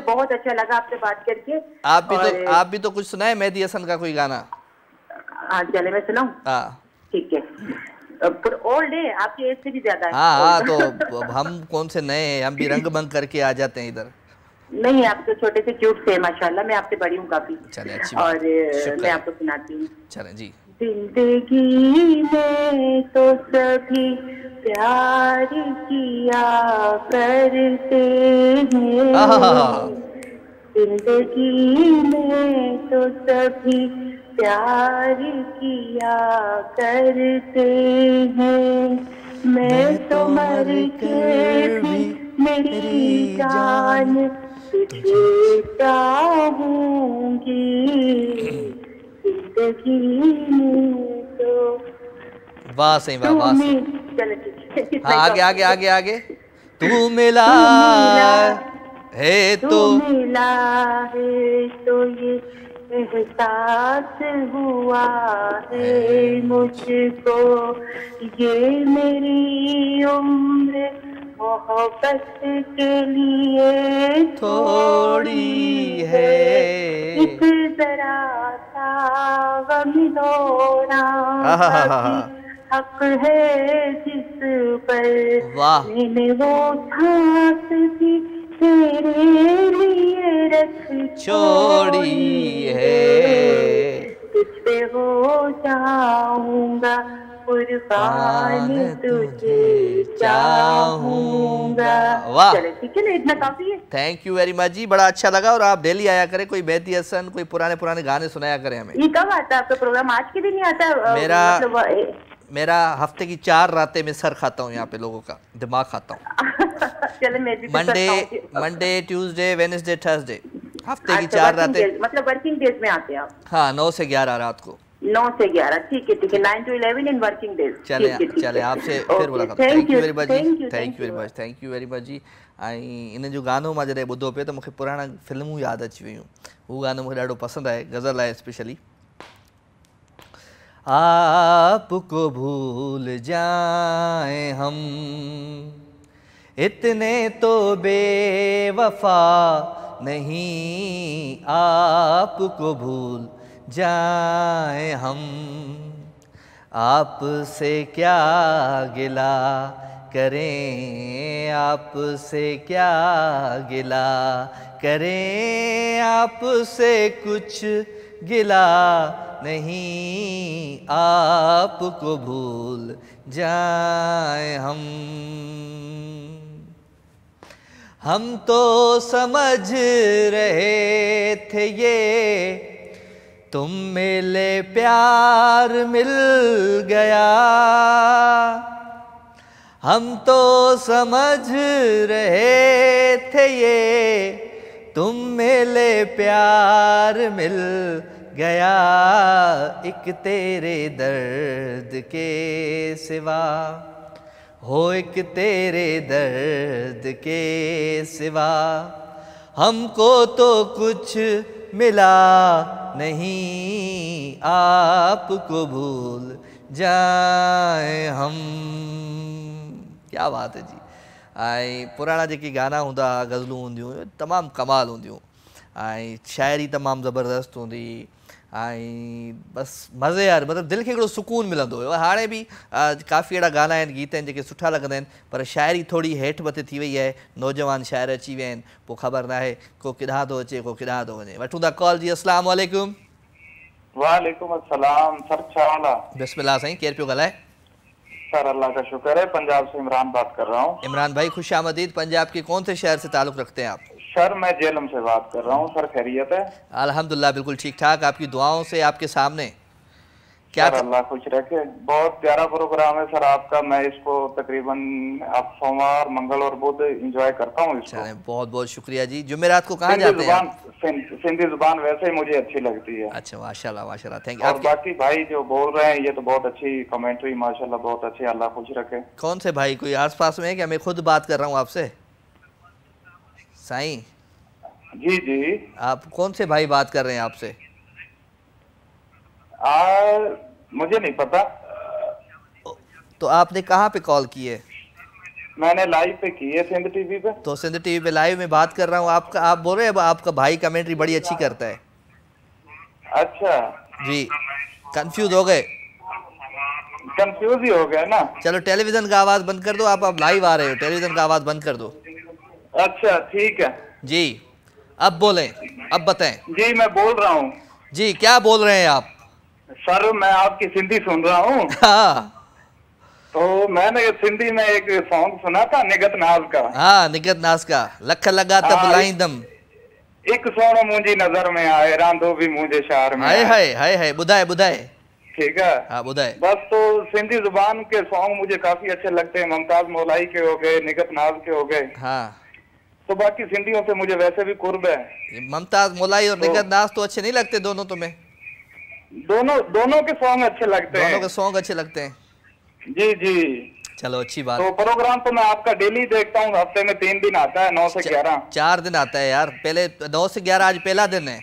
बहुत अच्छा लगा आपसे बात करके। आप भी तो कुछ सुनाए मेहदी हसन का कोई गाना। हाँ चले मैं सुनाऊं? हाँ ठीक है। पर ओल्ड है, आपकी एज से भी ज्यादा है। हाँ तो हम कौन से नए हैं, हम भी रंग बंग करके आ जाते हैं इधर। नहीं, आप तो छोटे से क्यूट से माशाल्लाह, मैं आपसे बड़ी हूँ काफी। चले अच्छी और मैं आपको सुनाती हूँ। चले जी। जिंदगी में तो सभी प्यार किया करते हैं, जिंदगी में तो सभी प्यार किया करते हैं, मैं तो मर के भी मेरी जान तुझे चाहूंगी, जिंदगी में तो। वाह सही वाह वाह। चलो ठीक है। हाँ आगे आगे आगे आगे। तू मिला है तो मिला है तो ये एहसास हुआ है मुझको, ये मेरी उम्र मोहब्बत के लिए थोड़ी है, एक जरा सा गम दोना हक है जिस पर मैंने वो सांस भी तेरे लिए रख छोड़ी है, तुझ पे हो जाऊंगा कुर्बान तुझे चाहूंगा। वाह चलो ठीक है ना, इतना काफी है। थैंक यू वेरी मच जी, बड़ा अच्छा लगा। और आप डेली आया करें, कोई मेहदी हसन, कोई पुराने गाने सुनाया करें हमें। ये कब आता है आपका प्रोग्राम? आज के दिन ही आता है? मेरा हफ्ते की 4 रातें में सर खाता हूँ यहाँ पे, लोगों का दिमाग खाता हूँ। मंडे ट्यूसडे वेडनेसडे थर्सडे, हफ्ते की 4 रातें। मतलब वर्किंग डेज में आते हैं आप? हाँ 9 से 11 रात को। 9 से 11 ठीक है ठीक है, 9 to 11 इन वर्किंग डेज। चले आपसे फिर मुलाकात। Thank you very much ji, thank you very much जी। ऐं इन जो गानो मां जॾहिं ॿुधो पियो त मूंखे पुराणा फिल्मूं यादि अची वियूं। हू गानो मूंखे ॾाढो पसंदि आहे, गज़ल आहे स्पेशली। आपको भूल जाएं हम इतने तो बेवफा नहीं, आपको भूल जाएं हम, आपसे क्या गिला करें, आपसे क्या गिला करें, आपसे कुछ गिला नहीं, आपको भूल जाएं हम तो समझ रहे थे ये तुम मिले प्यार मिल गया, हम तो समझ रहे थे ये तुम मिले प्यार मिल गया, एक तेरे दर्द के सिवा हो, एक तेरे दर्द के सिवा हमको तो कुछ मिला नहीं, आपको भूल जाए हम। क्या बात है जी। ऐं पुराणा जेके गाना हूंदा, गज़लूं हूंदियूं, तमामु कमाल हूंदियूं, ऐं शाइरी तमामु ज़बरदस्त हूंदी, ऐं बसि मज़ेदार, मतिलबु दिलि खे हिकिड़ो सुकून मिलंदो हुयो। हाणे बि काफ़ी अहिड़ा गाना आहिनि, गीत आहिनि जेके सुठा लॻंदा आहिनि, पर शाइरी थोरी हेठि मथे थी वई आहे, नौजवान शाइर अची विया आहिनि, पोइ ख़बर न आहे को किथां थो अचे को किथां थो वञे। वठूं था कॉल जी। अस्सलाम वालेकुम। वालेकुम अस्सलाम। सर छा हाल आहे? बिस्मिल्लाह साईं, केरु पियो ॻाल्हाए? सर अल्लाह का शुक्र है, पंजाब से इमरान बात कर रहा हूँ। इमरान भाई खुश आमदीद। पंजाब के कौन से शहर से ताल्लुक़ रखते हैं आप? सर मैं जेलम से बात कर रहा हूँ। सर खैरियत है? अल्हम्दुलिल्लाह बिल्कुल ठीक ठाक, आपकी दुआओं से आपके सामने। क्या सर अल्लाह खुश रखे। बहुत प्यारा प्रोग्राम है सर आपका। मैं इसको तकरीबन आप सोमवार मंगल और बुध एंजॉय करता हूँ इसको। बहुत बहुत शुक्रिया जी। जुमेरात को कहाँ जाते हैं आप? सिंधी जुबान वैसे ही मुझे अच्छी लगती है। अच्छा माशाल्लाह माशाल्लाह, थैंक यू। और बाकी भाई जो बोल रहे हैं ये तो बहुत अच्छी कमेंट्री, माशाल्लाह बहुत अच्छी, अल्लाह खुश रखे। कौन से भाई? कोई आस पास में है क्या? मैं खुद बात कर रहा हूँ आपसे। साईं जी जी, आप कौन से भाई बात कर रहे हैं आपसे? मुझे नहीं पता। तो आपने कहाँ पे कॉल की है? मैंने लाइव पे की है, सिंध टीवी पे। तो सिंध टीवी पे लाइव में बात कर रहा हूँ। आपका आप बोल रहे हैं आपका भाई कमेंट्री बड़ी अच्छी करता है। अच्छा जी। कंफ्यूज हो गए? कंफ्यूज ही हो गया ना। चलो टेलीविजन का आवाज बंद कर दो, आप लाइव आ रहे हो, टेलीविजन का आवाज बंद कर दो। अच्छा ठीक है जी, अब बोलें, अब बताएं। जी मैं बोल रहा हूँ। जी क्या बोल रहे हैं आप? सर मैं आपकी सिंधी सुन रहा हूँ। हाँ तो मैंने सिंधी में एक सॉन्ग सुना था निगत नाज का। हाँ, निगत नाज का, लख लगा तब बुलाईंदम, एक सोनो मुंहिंजी नजर में आए, रांधो भी मुंहिंजे शहर में हाय आए। हाय हाय हाय, बुधाए बुधाए। ठीक है हाँ बुधाए। बस तो सिंधी जुबान के सॉन्ग मुझे काफी अच्छे लगते हैं, मुमताज मौलाई के हो गए, निगत नाज के हो गए। हाँ तो बाकी सिंधियों से मुझे वैसे भी कुर्ब है। मुमताज मौलाई और निगत नाज तो अच्छे नहीं लगते दोनों तुम्हें? दोनों के सॉन्ग अच्छे लगते हैं। दोनों के सॉन्ग अच्छे लगते हैं। जी जी चलो अच्छी बात। तो प्रोग्राम तो मैं आपका डेली देखता हूँ, हफ्ते में 3 दिन आता है, 9 से 11। 4 दिन आता है यार, पहले 9 से 11, आज पहला दिन है।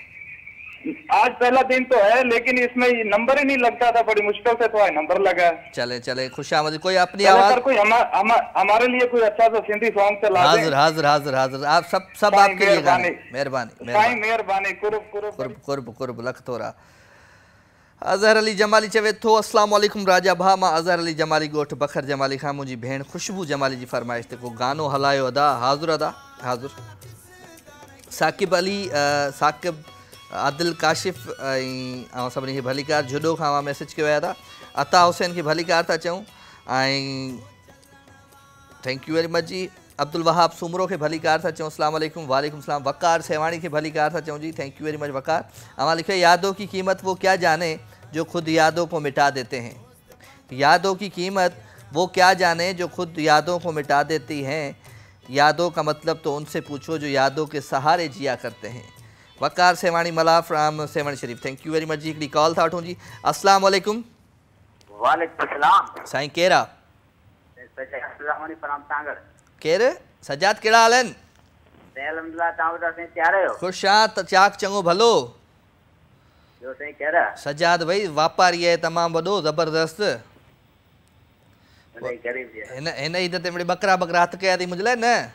आज पहला दिन तो है लेकिन इसमें नंबर ही नहीं लगता था, बड़ी मुश्किल से तो नंबर लगा। चले चले, खुशामदी। कोई अपनी आवाज, कोई हमारे लिए कोई अच्छा सा सिंधी सॉन्ग चला दें। हाजिर हाजिर हाजिर हाजिर, आप सब आपके लिए गाने। मेहरबानी मेहरबानी कुर्ब कुर्ब लख थोरा। अज़हर अली जमाली चवे थो, अस्सलाम वालेकुम राजा भा, मां अज़हर अली जमाली गोठ बखर जमाली खां मुंहिंजी भेण खुशबू जमाली जी फरमाइश ते को गानो हलायो अदा। हाज़ुर साकिब अली, साकिब आदिल काशिफ ऐं सभिनी खे भलीकार। जुडो खां मां मैसेज कयो आहे। अता हुसैन खे भलीकार था चऊं ऐं थैंक यू वेरी मच जी। अब्दुल वहाब सुमरो के भलीकार था चऊं, अस्सलाम वालेकुम। वालेकुम सलाम। वकार सेवाणी के भलीकार था चऊं जी, थैंक यू वेरी मच वकार। अमा लिखे यादों की कीमत वो क्या जाने जो खुद यादों को मिटा देते हैं। यादों की कीमत वो क्या जाने जो खुद यादों को मिटा देती हैं। यादों का मतलब तो उनसे पूछो जो यादों के सहारे जिया करते हैं। वकार सेवाणी मला from Sehwan Sharif, thank you very much जी। हिकिड़ी कॉल था वठूं जी। अस्सलाम वालेकुम। वालेकुम सलाम साईं केरा? केर? सजाद केड़ा हाल आहिनि? अल्हम्दुलिल्लाह, तव्हां ॿुधायो साईं तयार आहियो? ख़ुश आहियां त चाक चङो भलो। ॿियो साईं केड़ा? सजाद भाई वापारी आहे तमामु वॾो ज़बरदस्त। हिन ईद ते मिड़े बकरा हथ कया अथई मुंहिंजे लाइ न?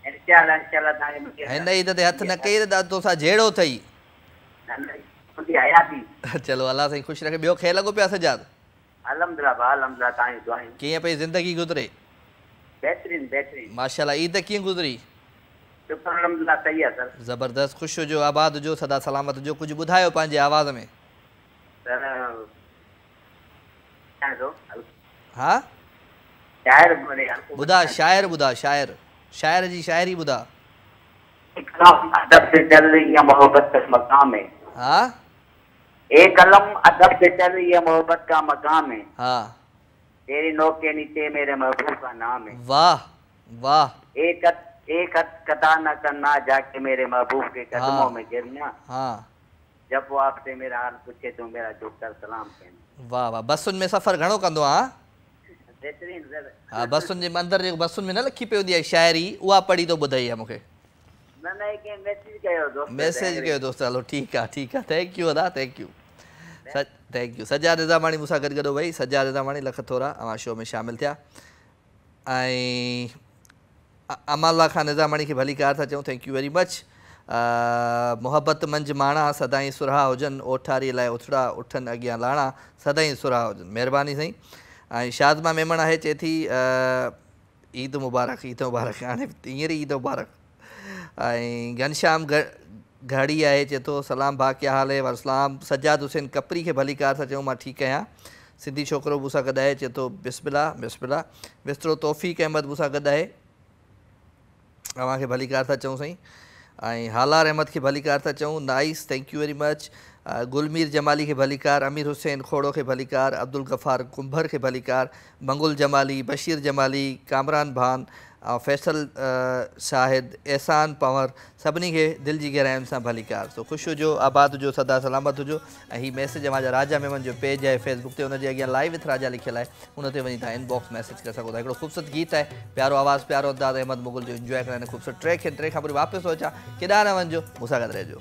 हिन ईद ते हथ न कई त तोसां जहिड़ो अथई। चलो अल्लाह साईं ख़ुशि रखे। ॿियो खे लॻो पिया सजाद? कीअं पई ज़िंदगी गुज़रे? माशाल्लाह। ईद कीअं गुज़री? ज़बरदस्त। ख़ुशि हुजो, आबाद हुजो, सदा सलामत हुजो। कुझु ॿुधायो पंहिंजे आवाज़ में। हा ॿुधा, शाइर ॿुधा, शाइर जी शाइरी ॿुधा। अदब से चल ये मोहब्बत का मकाम है। हाँ एक कलम अदब से चल ये मोहब्बत का मकाम है। हाँ तेरी नोक के नीचे मेरे महबूब का नाम है। वाह वाह। एक हद कता न करना जाके मेरे महबूब के कदमों में गिरना। हाँ जब वो आपसे मेरा हाल पूछे तो मेरा झुककर सलाम कहना। वाह वाह। बसुनि में सफ़र घणो कंदो आहियां? बेहतरीन सर। हाँ बसुनि जे अंदरि जेको बसुनि में न लिखी पई हूंदी आहे शाइरी, उहा पढ़ी तो ॿुधाई आहे मूंखे। मैसेज कयो दोस्त। हलो ठीकु आहे थैंक यू अदा, थैंक यू। सजाद निज़ामाणी मूंसां गॾु भई। सजाद निज़ामाणी लख थोरा अवां शो में शामिल थिया। ऐं अमाला खान निज़ामाणी खे भलीकार था चऊं, थैंक यू वेरी मच। मोहब्बत मंझि माणा सदाईं सुरहा हुजनि, ओठारीअ लाइ उथड़ा उठनि अॻियां लाणा सदाईं सुरहा हुजनि। महिरबानी साईं। ऐं शाज़मा मेमण आहे, चए थी ईद मुबारक हाणे हींअर ईद मुबारक। ऐं घनश्याम घड़ी आहे, चए थो सलाम भा क्या हाल है? वालेकुम। सजाद हुसैन कपरी खे भलीकार था चऊं, मां ठीकु आहियां। सिंधी छोकिरो मूंसां गॾु आहे, चए थो बिस्मिल्लाह बिस्मिल्लाह। बिस्तरो तौफ़ीक़ अहमद मूंसां गॾु आहे, अव्हांखे भलीकार था चऊं साईं। ऐं हालार अहमद खे भलीकार था चऊं, nice, thank you very much. Gulmir Jamali खे भलीकार, अमीर हुसैन खोड़ो खे भलीकार, अब्दुल गफ़ार कुंभर खे भलीकार, मंगुल जमाली, बशीर जमाली, कामरान भान, फैसल शाहिद, एहसान पंवर, सभिनी खे दिलि जी गहराइयुनि सां भलीकार। तो ख़ुशि हुजो, आबाद हुजो, सदा सलामत हुजो। ऐं हीउ मैसेज मुंहिंजा राजा मेमन जो पेज आहे फेसबुक ते, हुनजे अॻियां लाइव विथ राजा लिखियलु आहे, हुन ते वञी तव्हां इनबॉक्स मैसेज करे सघो था। हिकिड़ो ख़ूबसूरत गीत आहे, प्यारो आवाज़ु, प्यारो अंदाज़, अहमद मुगल जो। इंजॉय करण ख़ूबसूरत ट्रैक खे ट्रैक खां वरी वापसि थो अचां, केॾांहुं न वञिजो, मूंसां गॾु रहिजो।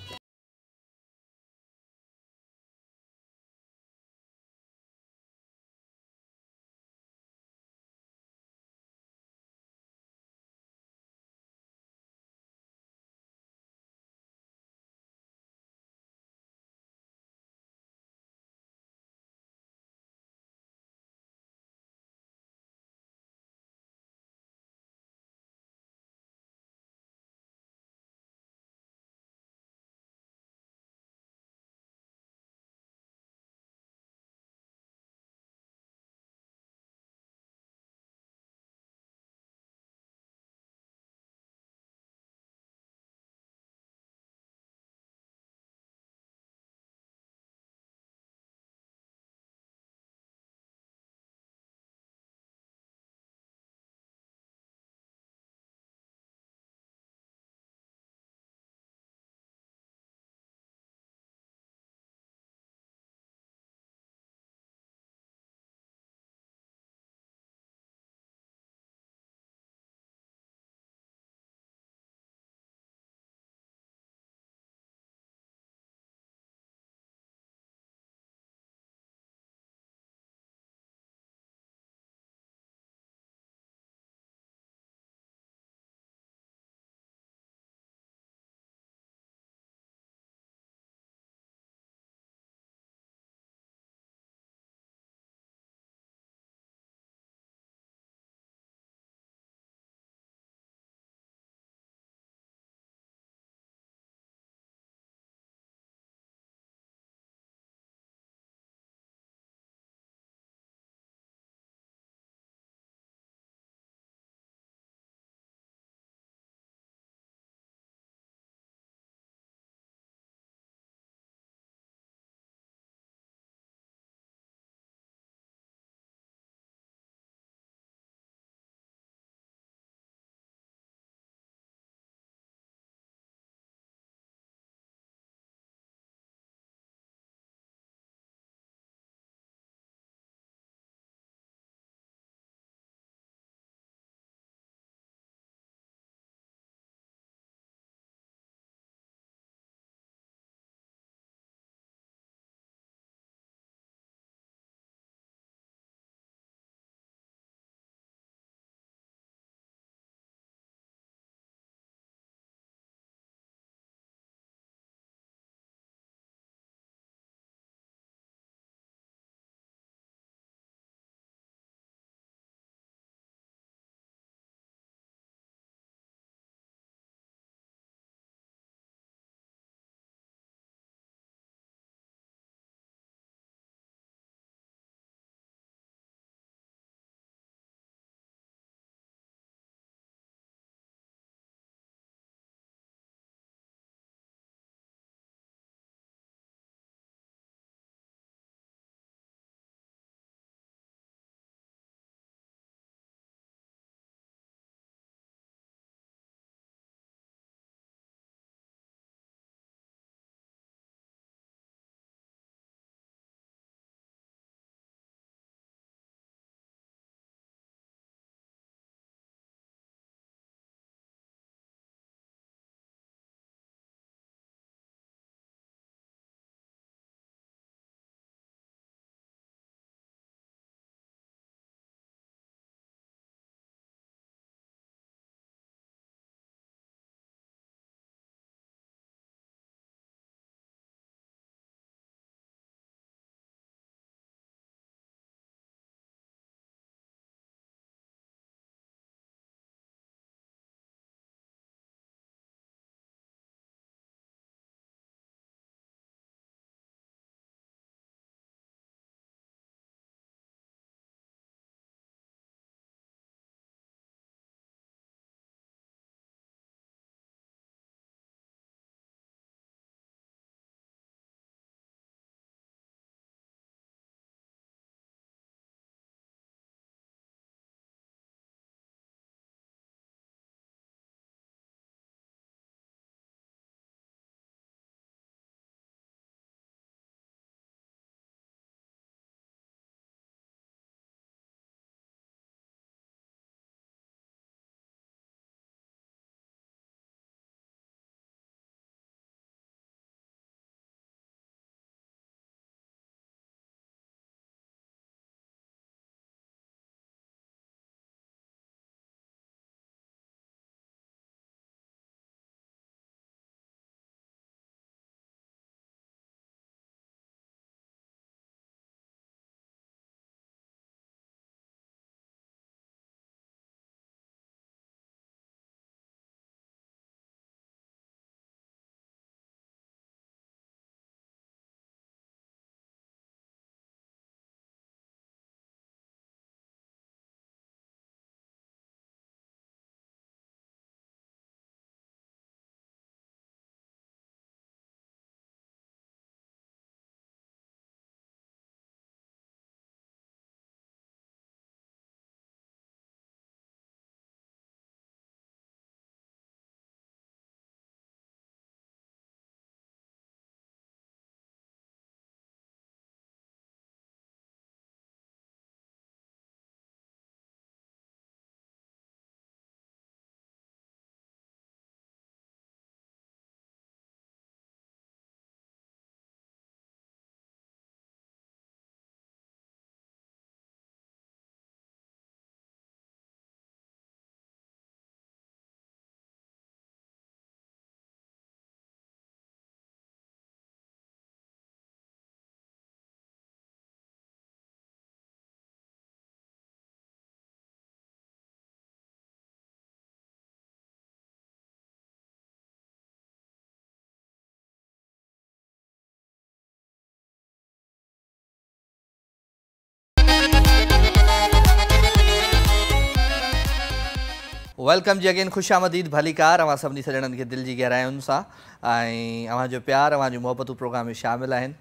वेलकम जी अगेन, खुश आमदीद, भलीकार। अवां सभिनी सॼणनि खे दिलि जी गहरायुनि सां ऐं अवांजो प्यार, अवांजूं मोहबतूं प्रोग्राम में शामिल आहिनि।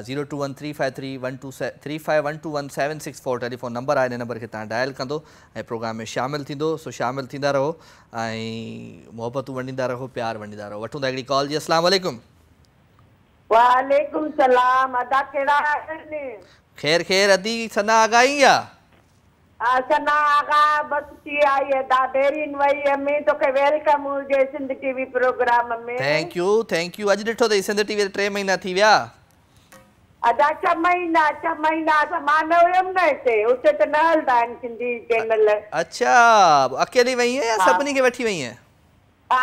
02135312764 टेलीफोन नंबर आहे। इन नंबर खे तव्हां डायल कंदो ऐं प्रोग्राम में शामिल थींदो। सो शामिल थींदा रहो ऐं मोहबतूं वंडींदा रहो, प्यार वंडींदा रहो। वठूं था हिकिड़ी कॉल जी। अस्सलाम वालेकुम। वालेकुम सलाम। अदा कहिड़ा आहिनि? ख़ैर ख़ैर। अदी सना आगा ई आहे? सना आगा बस थी आई अदा देरीन वई में तोखे वेलकम हुजे सिंध टीवी प्रोग्राम में। Thank U thank U. अॼु ॾिठो अथई सिंध टीवी ते 3 महीना थी विया। अदा 6 महीना मां न हुयमि न हिते, उते त न हलंदा आहिनि सिंधी चैनल। अच्छा, अकेली वई है या सभिनी खे वठी वई है? न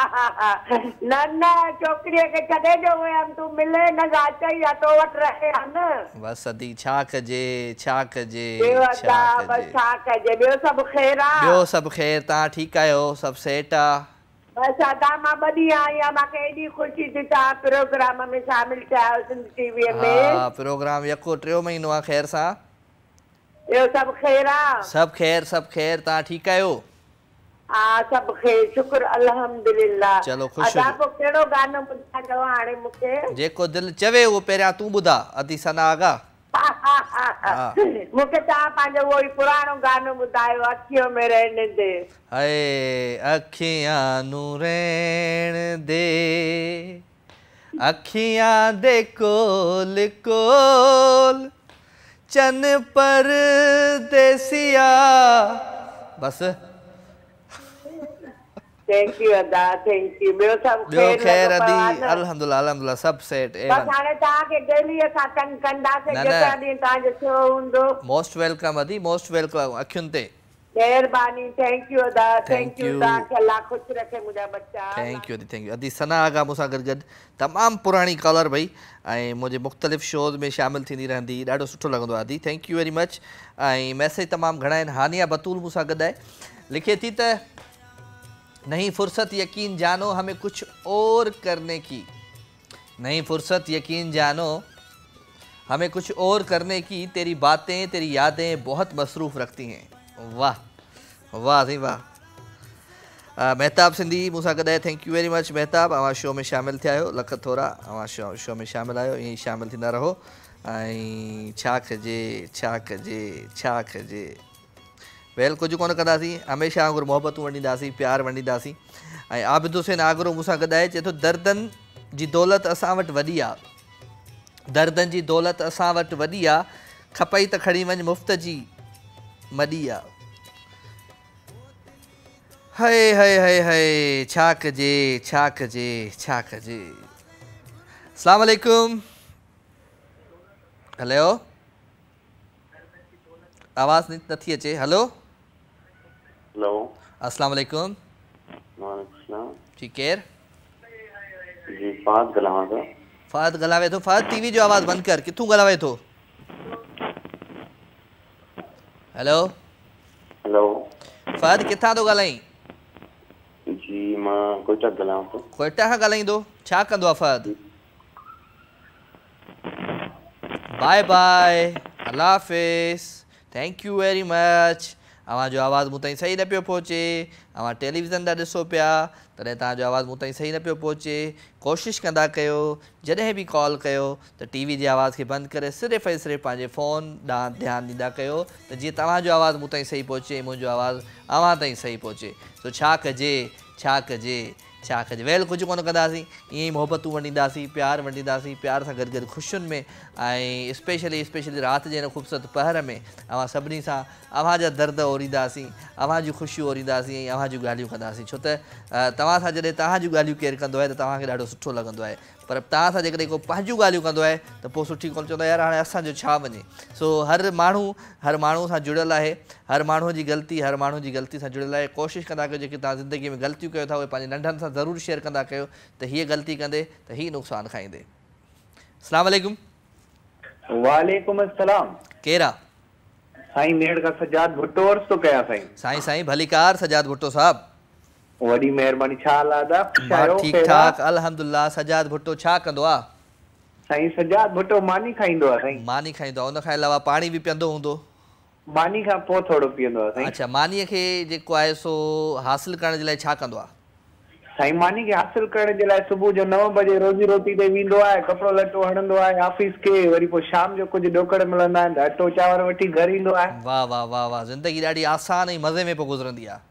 न छोकिरीअ खे छॾे ॾियो हुयमि, तूं मिले न अचई या तो वटि रहे हा न। बस अदी छा कजे छा कजे ॿियो अदा बस छा कजे। ॿियो सभु ख़ैर आहे? ॿियो सभु ख़ैर। तव्हां ठीकु आहियो? सभु सेट आहे? बस अदा मां 2 ॾींहं आई आहियां, मूंखे एॾी ख़ुशी थी तव्हां प्रोग्राम में शामिल थिया आहियो सिंध टीवीअ में। हा, प्रोग्राम यको 3 महीनो आहे ख़ैर सां। ॿियो सभु ख़ैर आहे? सभु ख़ैर सभु ख़ैर। तव्हां ठीकु आहियो? हाँ सब ख़ैर शुक्र अल्हम्दुलिल्लाह। चलो खुश अदा को केड़ो गानो ॿुधायो हाणे मूंखे? जेको दिलि चवे उहो पहिरियां तूं ॿुधा अदी सना आगा। मूंखे तव्हां पंहिंजो उहो ई पुराणो गानो ॿुधायो, अखियों में रहने दे। हाय अखियां नू रहण दे, अखियां दे कोल कोल चन परदेसिया। बस थैंक यू अदा, थैंक यू। ॿियो सब खैर अदी? अल्हम्दुलिल्लाह अल्हम्दुलिल्लाह सब सेट। बस हाणे तव्हांखे डेली असां तंग कंदासीं, जेका ॾींहुं तव्हांजो शो हूंदो। मोस्ट वेलकम अदी, मोस्ट वेलकम। अखियुनि ते मेहरबानी। थैंक यू अदा, थैंक यू। तव्हांखे अल्लाह ख़ुशि रखे मुंहिंजा बच्चा। थैंक यू अदी, थैंक यू। अदी सना आगा मूंसां गॾु गॾु तमामु पुराणी कॉलर भई ऐं मुंहिंजे मुख़्तलिफ़ शोज़ में शामिल थींदी रहंदी। ॾाढो सुठो लॻंदो आहे अदी, थैंक यू वेरी मच। ऐं मैसेज तमामु घणा आहिनि। हानिया बतूल मूंसां गॾु आहे, लिखे थी त नहीं फुर्सत यकीन जानो हमें कुछ और करने की, नहीं फुर्सत यकीन जानो हमें कुछ और करने की, तेरी बातें तेरी यादें बहुत मसरूफ़ रखती हैं। वाह वाह जी वाह। महताब सिंधी मूंसां गॾु आहे, थैंक यू वेरी मच महताब। अवां शो में शामिल थिया आहियो, लख थोरा। अवां शो में शामिल आहियो, ईअं ई शामिल थींदा रहो। ऐं छा कजे छा कजे छा कजे। वेल कुझु कोन कंदासीं, हमेशह वांगुरु मोहबतूं वंडींदासीं, प्यार वंडींदासीं। ऐं आबिद हुसैन आगरो मूंसां गॾु आहे, चए थो दर्दनि जी दौलत असां वटि वॾी आहे, दर्दनि जी दौलत असां वटि वॾी आहे, खपई त खणी वञ मुफ़्त जी मॾी आहे। हाय हाय हाय हाय छा कजे छा कजे छा कजे। अस्सलाम वालेकुम। हलो, आवाज़ नथी अचे। हलो हेलो, अस्सलाम वालेकुम। वालेकुम सलाम। जी केर? जी फ़हद ॻाल्हायां थो। फ़हद ॻाल्हाए थो? फ़हद टीवी जो आवाज़ बंदि कर। किथां ॻाल्हाए थो? हेलो हेलो, फ़हद किथां थो ॻाल्हाईं? जी मां कोयटा ॻाल्हायां थो। कोयटा खां ॻाल्हाईंदो? छा कंदो आहे फ़हद? बाय बाय, अल्लाह हाफ़िज़, थैंक यू वेरी मच। अवांजो आवाज़ मूं ताईं सही न पियो पहुचे, अवां टेलीविज़न था ॾिसो पिया, तॾहिं तव्हांजो आवाज़ मूं ताईं सही न पियो पहुचे। कोशिशि कंदा कयो जॾहिं बि कॉल कयो त टीवी जी आवाज़ खे बंदि करे सिर्फ़ु ऐं सिर्फ़ु पंहिंजे फ़ोन ॾांहुं ध्यानु ॾींदा कयो त जीअं तव्हांजो आवाज़ मूं ताईं सही पहुचे, मुंहिंजो आवाज़ अवां ताईं सही पहुचे। सो छा कजे छा कजे छा कजे। वेल कुझु कोन कंदासीं, ईअं ई मोहबतूं वंडींदासीं, प्यार वंडींदासीं, प्यार सां गॾु गॾु ख़ुशियुनि में ऐं स्पेशली राति जे हिन ख़ूबसूरत पहर में अवां सभिनी सां अव्हांजा दर्द ओरींदासीं, अव्हां जूं ख़ुशियूं ओरींदासीं ऐं अव्हां जूं ॻाल्हियूं कंदासीं। छो त तव्हां सां जॾहिं तव्हां जूं ॻाल्हियूं केरु कंदो आहे त तव्हांखे ॾाढो सुठो लॻंदो आहे, पर तव्हां सां जेकॾहिं को पंहिंजूं ॻाल्हियूं कंदो आहे त पोइ सुठी कोन चवंदो यार हाणे असांजो छा वञे। सो हर माण्हू सां जुड़ियल आहे, हर माण्हूअ जी ग़लती सां जुड़ियल आहे। कोशिशि कंदा कयो जेके तव्हां ज़िंदगीअ में ग़लतियूं कयो था उहे पंहिंजे नंढनि सां ज़रूरु शेयर कंदा कयो त हीअ ग़लती कंदे त हीअ नुक़सानु खाईंदे। अस्सलाम वालेकुम। वालेकुम अस्सलाम। केरु आहे? साईं मेड़ का सजाद भुट्टो अर्ज़ थो कयां साईं। साईं भलीकार सजाद भुट्टो साहब। वॾी महिरबानी। छा हाल आहे? ठीक ठाक अल्हम्दुलिल्लाह। सजाद भुट्टो छा कंदो आहे? साईं सजाद भुट्टो मानी खाईंदो आहे साईं। मानी खाईंदो आहे, उन खां अलावा पाणी बि पीअंदो हूंदो? मानी खां पोइ थोरो पीअंदो आहे साईं। अच्छा, मानीअ खे जेको आहे सो हासिल करण जे लाइ छा कंदो आहे? साईं मानी खे हासिल करण जे लाइ सुबुह जो 9 बजे रोज़ी रोटी ते वेंदो आहे, कपिड़ो लटो हणंदो आहे ऑफिस खे, वरी पोइ शाम जो कुझु ॾोकड़ मिलंदा आहिनि त अटो चांवर वठी घर ईंदो आहे। वाह वाह वाह वाह, ज़िंदगी ॾाढी आसान ऐं मज़े में पोइ गुज़रंदी आहे।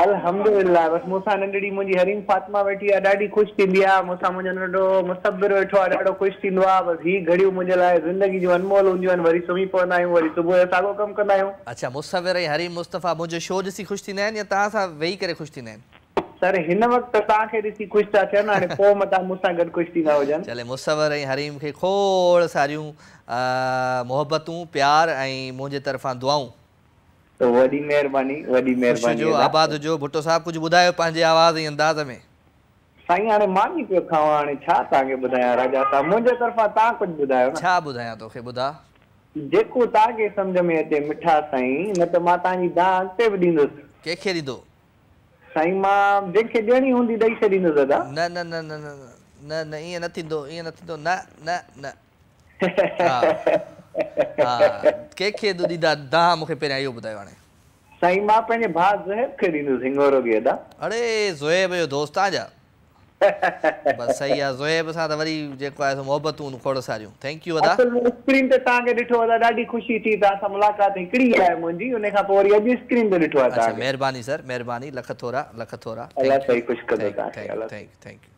अल्हम्दुलिल्लाह। बस मूंसां नंढड़ी मुंहिंजी हरीम फातिमा वेठी आहे, ॾाढी ख़ुशि थींदी आहे। मूंसां मुंहिंजो नंढो मुसब्बिर वेठो आहे, ॾाढो ख़ुशि थींदो आहे। बस ही घड़ियूं मुंहिंजे लाइ ज़िंदगी जूं अनमोल हूंदियूं आहिनि। वरी सुम्ही पवंदा आहियूं, वरी सुबुह जो साॻियो कमु कंदा आहियूं। अच्छा, मुसव्विर ऐं हरीम मुस्तफ़ा मुंहिंजो शो ॾिसी ख़ुशि थींदा आहिनि या तव्हां सां वेही करे ख़ुशि थींदा आहिनि? सर हिन वक़्तु तव्हांखे ॾिसी ख़ुशि था थियनि, हाणे पोइ मथां मूंसां गॾु ख़ुशि थींदा हुजनि। चले, मुसव्विर ऐं हरीम खे खोड़ सारियूं मोहबतूं, प्यार ऐं मुंहिंजे तरफ़ां दुआऊं। तो वॾी महिरबानी, वॾी महिरबानी। जो आबाद जो भुट्टो साहब कुझु ॿुधायो पंहिंजे आवाज़ ऐं अंदाज़ में। साईं हाणे मानी पियो खावां, हाणे छा तव्हांखे ॿुधायां राजा साहब, मुंहिंजे तरफ़ां तव्हां कुझु ॿुधायो न। छा ॿुधायां तोखे, ॿुधा जेको तव्हांखे सम्झ में अचे मिठा साईं, न त मां तव्हांजी दाह अॻिते बि ॾींदुसि। कंहिंखे ॾींदो? साईं मां जंहिंखे ॾियणी हूंदी ॾेई छॾींदुसि दादा। न न न न न न न ईअं न थींदो, ईअं न थींदो, न न न। कंहिंखे ॾींदा दाह, मूंखे पहिरियां इहो ॿुधायो। हाणे साईं मां पंहिंजे भाउ ज़ुहैब खे ॾींदुसि हिंगोरो खे अदा। अड़े ज़ुहैब जो दोस्त आहियां। बस सही आहे, ज़ुहैब सां त वरी जेको आहे मोहबतूं खोड़ सारियूं। थैंक यू अदा। स्क्रीन ते तव्हांखे ॾिठो अदा, ॾाढी ख़ुशी थी, तव्हां सां मुलाक़ात हिकिड़ी आहे मुंहिंजी, उन खां पोइ वरी अॼु स्क्रीन ते ॾिठो आहे। अच्छा, महिरबानी सर, महिरबानी, लख थोरा, लख थोरा। अल्लाह सही ख़ुशि कंदो तव्हांखे। Thank U.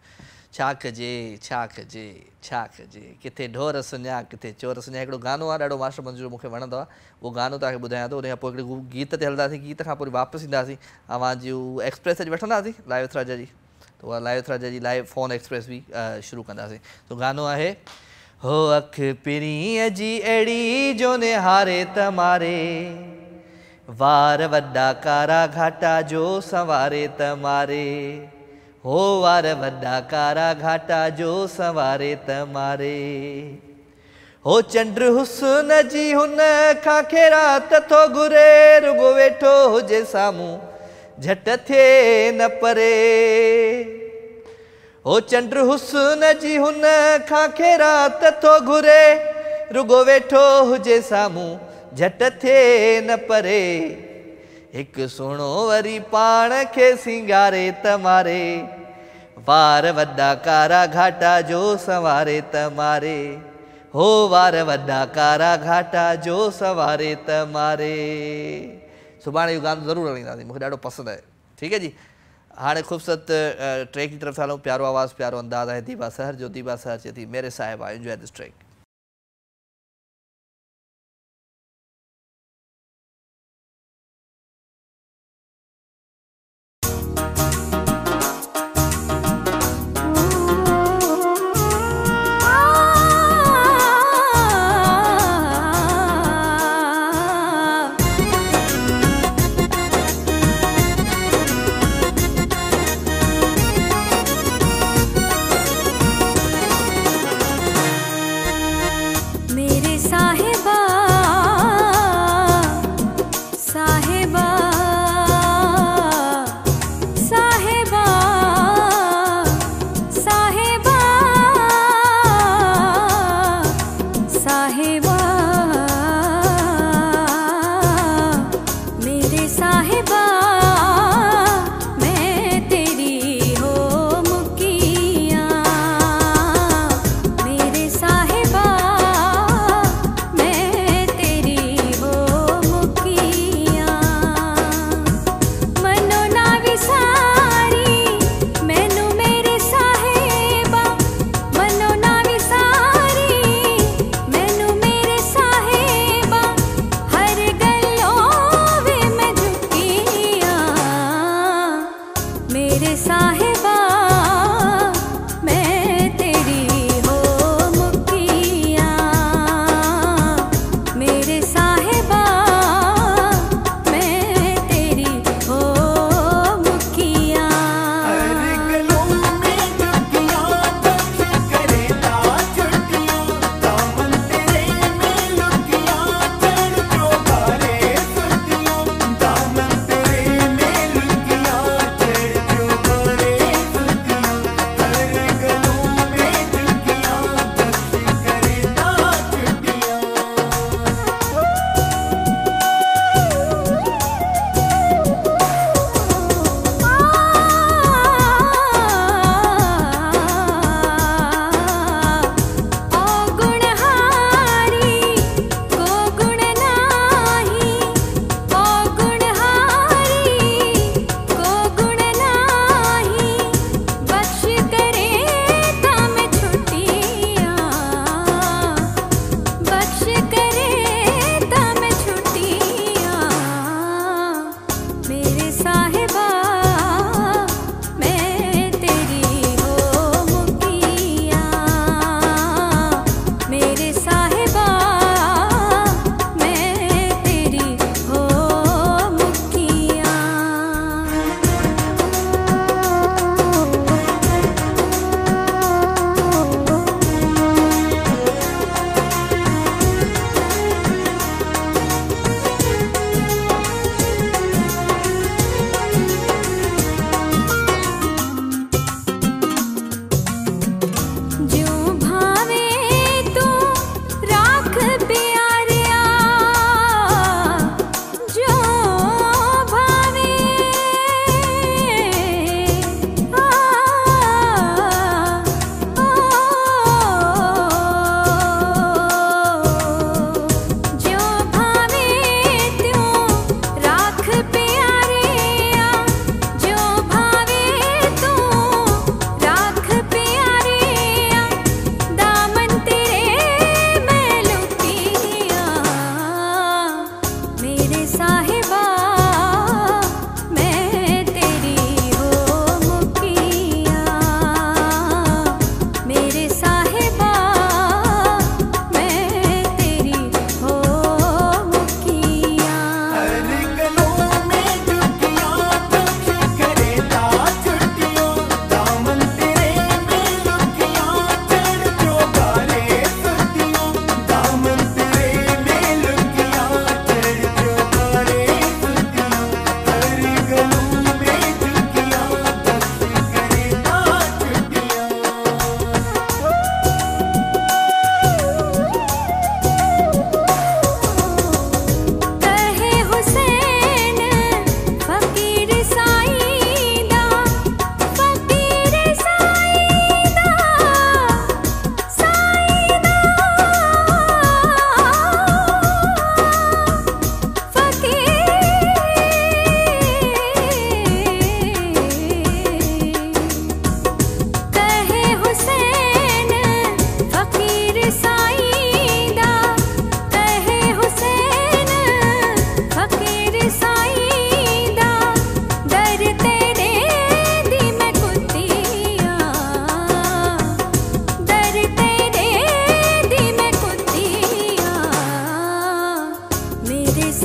छा कजे, छा कजे, छा कजे, किथे ढोर सुञा, किथे चोर सुञा। हिकिड़ो गानो आहे ॾाढो मास्टर मंजूर, मूंखे वणंदो आहे उहो गानो, तव्हांखे ॿुधायां थो। उन खां पोइ हिकिड़े गीत ते हलंदासीं, गीत खां पोइ वापसि ईंदासीं। आवाज़ जी एक्सप्रेस अॼु वठंदासीं लाइव थराजा जी, त उहा लाइव थराजा जी लाइव फ़ोन एक्सप्रेस बि शुरू कंदासीं। तो गानो आहे, हो अख पिरीअ जी अहिड़ी जो निहारे त मारे, वार वॾा कारा घाटा जो संवारे त मारे, हो वार वॾा कारा घाटा जो संवारे त मारे, हो चंड हुस्न जी हुन खां ख़ैरात थो घुरे, रुगो वेठो हुजे साम्हूं झट थिए न परे, हो चंड हुस्न जी हुन खां ख़ैरात थो घुरे, रुगो वेठो हुजे साम्हूं झट थिए न परे, हिकु सुहिणो वरी पाण खे सिंगारे त मारे, वार वॾा कारा घाटा जो संवारे त मारे, हो वार वॾा कारा घाटा जो संवारे त मारे। सुभाणे इहो गानो ज़रूरु हलाईंदासीं, मूंखे ॾाढो पसंदि आहे। ठीकु है जी। हाणे ख़ूबसूरत ट्रैक की तरफ़ हलूं। प्यारो आवाज़, प्यारो अंदाज़ है दीबा सहर जो। दीबा सहर चए थी, मेरे साहिबा एंजॉय दिस ट्रैक।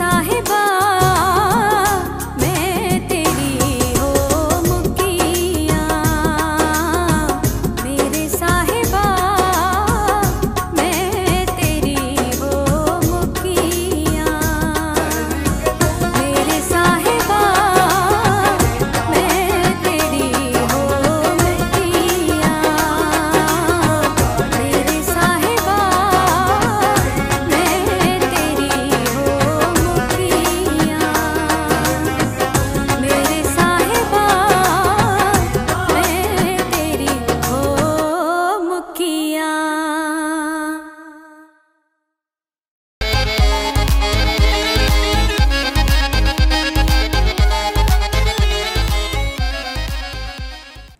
साहिबा मैं तेरी हो मुखिया, मेरे साहिबा मैं तेरी हो मुखिया, मेरे साहिबा मैं तेरी हो मुखिया, मेरे साहिबा मैं तेरी हो मुखिया, मेरे साहिबा मैं तेरी हो मुखिया।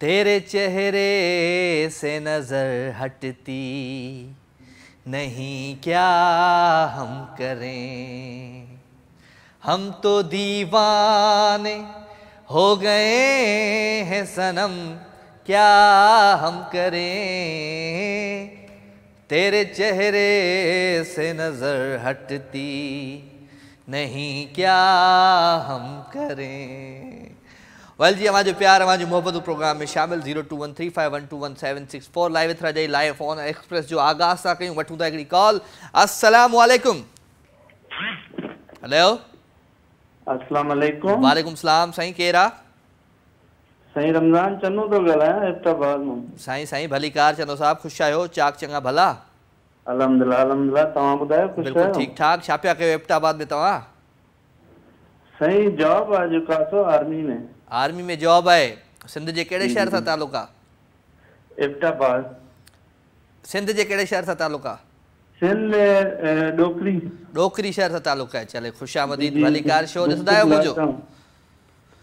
तेरे चेहरे से नजर हटती नहीं, क्या हम करें, हम तो दीवाने हो गए हैं सनम, क्या हम करें। तेरे चेहरे से नजर हटती नहीं, क्या हम करें। वेल जी, हमारे प्यार हमारी मोहब्बत प्रोग्राम में शामिल 0213512176 live with Raja live on express जो आगाज़ था कयूं। वठूं था हिकिड़ी कॉल। अस्सलाम वालेकुम। हेलो, अस्सलाम वालेकुम। वालेकुम सलाम। साईं केरु आहे? साईं रमज़ान चन्नू तो ॻाल्हायां इफ्ताबाद मां। साईं भली कार चन्नो साहब, ख़ुशि आहियो? चाक चङा भला? अल्हम्दुलिल्लाह। तव्हां ॿुधायो? बिल्कुलु ठीक ठाक। छा पिया कयो इफ्ताबाद में तव्हां? साईं जॉब आहे जेका सो आर्मी में। आर्मी में जॉब है। सिंध के कड़े शहर सां ताल्लुक़ आहे? इफ्ताबाद। सिंध के कड़े शहर सां ताल्लुक़ आहे? सिंध डोकरी। डोकरी शहर सां ताल्लुक़ है। चले खुशामदीद भली कार। शो ॾिसंदा आहियो मुंहिंजो?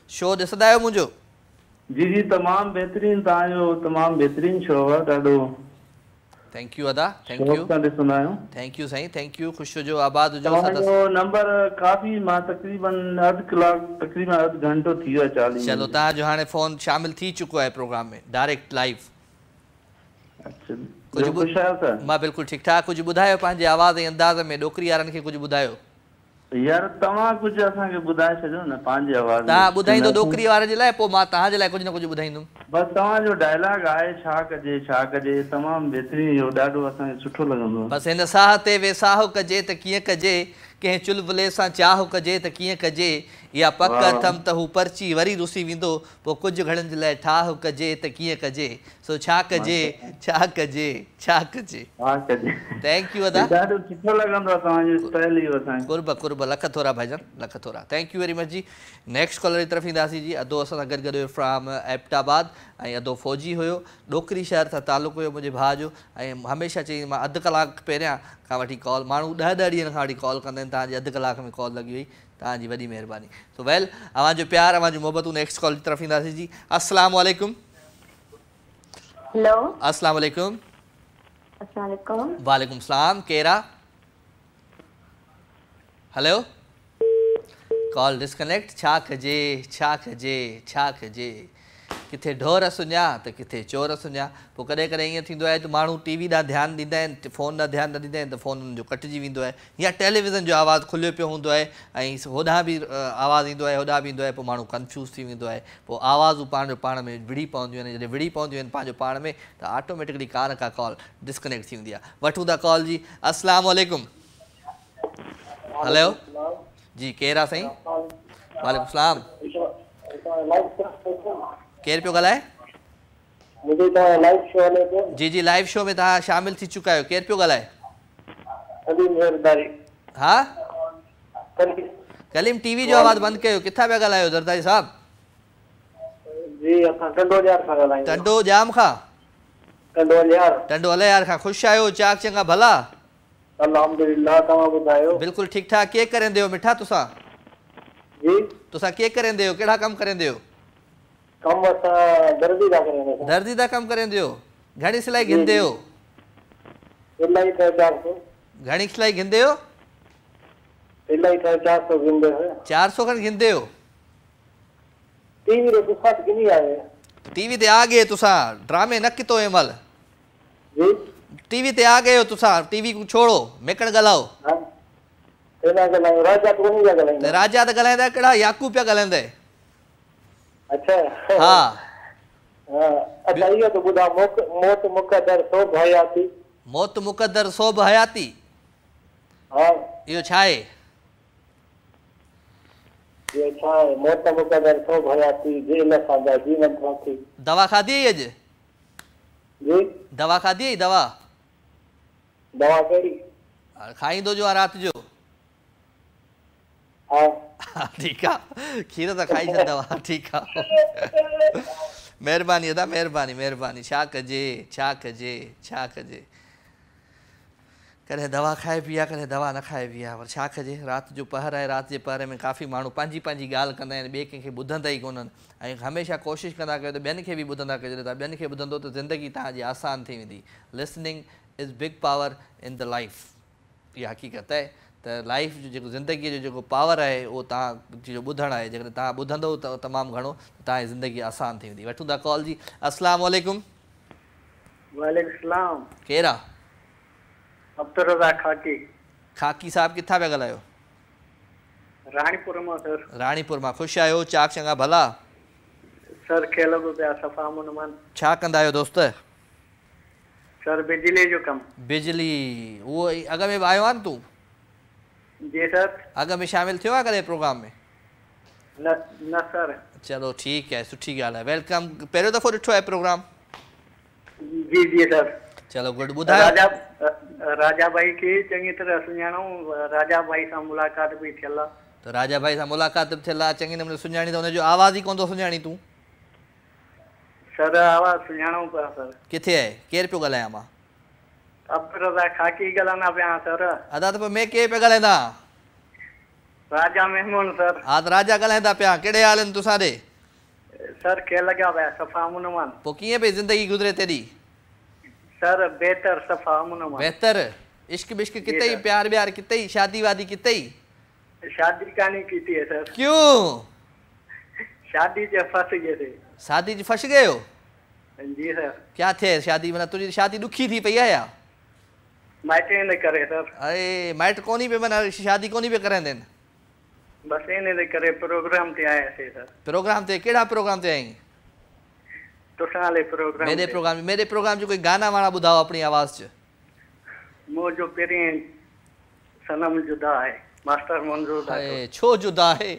शो ॾिसंदा आहियो मुंहिंजो? जी जी तमामु बहितरीन, तव्हांजो तमामु बहितरीन शो आहे। ॾाढो थैंक यू अदा, थैंक यू। ॾिसंदा आहियूं। थैंक यू साईं, थैंक यू। ख़ुशि जो आबाद हुजो। तव्हांजो नंबर काफ़ी मां तक़रीबन अधु कलाक तक़रीबन अधु घंटो थी वियो आहे 40। चलो तव्हांजो हाणे फ़ोन शामिल थी चुको आहे प्रोग्राम में डायरेक्ट लाइव। अच्छा, कुछ मां बिल्कुल ठीक ठाक। कुछ ॿुधायो पंहिंजे आवाज़ ऐं अंदाज़ में डोकरी वारनि खे कुझु ॿुधायो। यार तव्हां कुझु असांखे ॿुधाए छॾियो न पंहिंजे आवाज़ में। तव्हां ॿुधाईंदो डोकरी वारे जे लाइ, पोइ मां तव्हांजे लाइ कुझु न कुझु ॿुधाईंदुमि। बस तव्हांजो डायलॉग आहे छा कजे छा कजे, तमामु बहितरीन, इहो ॾाढो असांखे सुठो लॻंदो आहे। बसि हिन साह ते वेसाह कजे त कीअं कजे, कंहिं चुलबुले सां चाह कजे त कीअं कजे, या पक अथम त हू पर्ची वरी रुसी वेंदो, पोइ कुझु घणनि जे लाइ ठाह कजे त कीअं कजे, सो छा कजे छा कजे छा कजे। थैंक यू अदा, ॾाढो सुठो लॻंदो आहे तव्हांजो स्टाइल इहो असांखे। कुर्ब कुर्ब, लख थोरा भाईजान, लख थोरा। Thank you very much ji. Next collar जी तरफ़ ईंदासीं जी। अदो असां सां गॾु गॾु हुयो फ्राम एबटाबाद, ऐं अदो फ़ौजी हुयो, डोकरी शहर सां तालुक़ु हुयो मुंहिंजे भाउ जो, ऐं हमेशह चई मां अधु कलाक पहिरियां खां वठी कॉल, माण्हू 10-10 ॾींहंनि खां वठी कॉल कंदा आहिनि, तव्हांजी अधु कलाक में कॉल लॻी वई, तव्हांजी वॾी महिरबानी। तो वेल, अवांजो प्यार अवांजो मोहब्बतूं। नेक्स्ट कॉल की तरफ ईंदासीं जी। अस्सलाम वालेकुम। हेलो, अस्सलाम वालेकुम। अस्सलाम वालेकुम। वालेकुम सलाम। केरा? Hello, call disconnect. छा कजे छा कजे छा कजे, किथे ढोर सुञा त किथे चोर सुञा। पोइ कॾहिं कॾहिं ईअं थींदो आहे त माण्हू टीवी ॾांहुं ध्यानु ॾींदा आहिनि, फ़ोन ॾांहुं ध्यानु न ॾींदा आहिनि, त फ़ोन हुननि जो कटिजी वेंदो आहे, या टेलीविज़न जो आवाज़ु खुलियो पियो हूंदो आहे ऐं होॾां बि आवाज़ु ईंदो आहे, होॾां बि ईंदो आहे, पोइ माण्हू कन्फ्यूज़ थी वेंदो आहे, पोइ आवाज़ूं पाण में विड़ी पवंदियूं आहिनि। जॾहिं विड़ी पवंदियूं आहिनि पंहिंजो पाण में, त ऑटोमेटिकली का न का कॉल डिस्कनेक्ट थी वेंदी आहे। वठूं था कॉल जी। अस्सलाम वालेकुम। हेलो जी, केरु आहे साईं? वालेकुम सलाम। केरु पियो ॻाल्हाए? जी जी, लाइव शो में तव्हां शामिल थी चुका आहियो। केरु पियो ॻाल्हाए? हा, कलीम, टीवी जो आवाज़ बंदि कयो। किथां पिया ॻाल्हायो ज़रदारी साहब? टंडो जाम खां? टंडो अलियार खां। ख़ुशि आहियो? चाक चङा भला? अल्हम्दुलिल्लाह, तव्हां ॿुधायो? बिल्कुलु ठीक ठाक। केरु करेंदे हो मिठा तुसां? जी, तुसां केरु करेंदे हो? कहिड़ा कमु करेंदे हो? कम असां दर्जी दा करेंदे हो। दर्जी दा कमु करेंदे हो? घणी सिलाई घिंदे हो? इलाही 400। घणी सिलाई घिंदे हो? इलाही 400 घिंदे हो। 400 खन घिंदे हो? टीवी रे तुसां किनी आए? टीवी ते आ गए तुसां, ड्रामे न कितो एमल। जी, टीवी ते आ गए हो तुसां, टीवी को छोड़ो, मेकण ॻाल्हाओ। एना गलायो राजा तो नहीं गलायो ते राजा त गलायदा केड़ा याकूब पे गलायदे अच्छा हां हां अच्छा ये तो बुधा मौत मुकद्दर सो हयाती मौत मुकद्दर सो हयाती हां यो छाए ये छाए मौत मुकद्दर सो हयाती जेल सादा जीवन राखी दवा खादी अज जी दवा खादी दवा दवा केड़ी खाई दो जो रात जो हां ठीक है खीर तो खाई छ दवा ठीक है मेहरबानी अदा मेहरबानी छा कजे कॾहिं दवा खाए पिया कॾहिं दवा न खाए पिया पर छा कजे रात जो पहर है रात के पहर में काफ़ी माण्हू पंहिंजी ॻाल्हि कंदा आहिनि ॿिए कंहिंखे ॿुधंदा ई कोन्हनि ऐं हमेशह कोशिशि कंदा कयो त ॿियनि खे बि ॿुधंदा कयो जॾहिं तव्हां ॿियनि खे ॿुधंदो त ज़िंदगी तव्हांजी आसान थी वेंदी listening is big power in the life इहा हक़ीक़त आहे त लाइफ जो जेको ज़िंदगीअ जो जेको पावर आहे उहो तव्हांजो ॿुधणु आहे जेकॾहिं तव्हां ॿुधंदव त तमामु घणो तव्हांजी ज़िंदगी आसान थी वेंदी वठूं था कॉल जी अस्सलाम वालेकुम वालेकुम सलाम केरु आहे अब्दुल रज़ाक खाकी साहब किथां पिया ॻाल्हायो राणीपुर मां सर राणीपुर मां ख़ुशि आहियो चाक चङा भला सर खे लॻो पिया सफ़ा मुनमान छा कंदा आहियो दोस्त सर बिजली जो कमु बिजली उहो अॻ में बि आयो आहे न तूं जी सर अॻ में शामिल थियो आहे कॾहिं प्रोग्राम में न सर चलो ठीकु आहे सुठी ॻाल्हि आहे वेलकम पहिरियों दफ़ो ॾिठो आहे प्रोग्राम जी जी सर चलो गुड ॿुधायो राजा भाई खे चङी तरह सुञाणो राजा भाई सां मुलाक़ात बि थियल आहे त राजा भाई सां मुलाक़ात बि थियल आहे चङे नमूने सुञाणी त हुनजो आवाज़ ई कोन थो सुञाणी तूं सर आवाज़ सुञाणो पिया सर किथे आहे केरु पियो ॻाल्हायां मां अब्दुल रज़ाक खाकी ॻाल्हाईंदा पिया सर अदा त पोइ मैं केरु पिया ॻाल्हाईंदा राजा मेमून सर हा त राजा ॻाल्हाईंदा पिया कहिड़े हाल आहिनि तोसां ॾे सर खे लॻा पिया सफ़ा मुनमान पोइ कीअं पई ज़िंदगी गुज़रे तेरी सर बेहतर सफ़ा मुनमान बेहतर इश्क बिश्क किते ही प्यार व्यार किते ही शादी वादी किते ही शादी कानी की थी सर क्यों शादी से फंस गए थे शादी च फंस गए हो जी सर क्या थे शादी मतलब तुझी शादी दुखी थी पई है या माइटे ने करे सर अरे माइट कोनी पे मना शादी कोनी पे करें देन बस इने करे प्रोग्राम ते आए थे सर प्रोग्राम ते केड़ा प्रोग्राम ते आई तो साले प्रोग्राम मेरे प्रोग्राम जो कोई गाना वाना बुधाओ अपनी आवाज च मो जो पेरी सनम जुदा है मास्टर मंजूर है छो जुदा है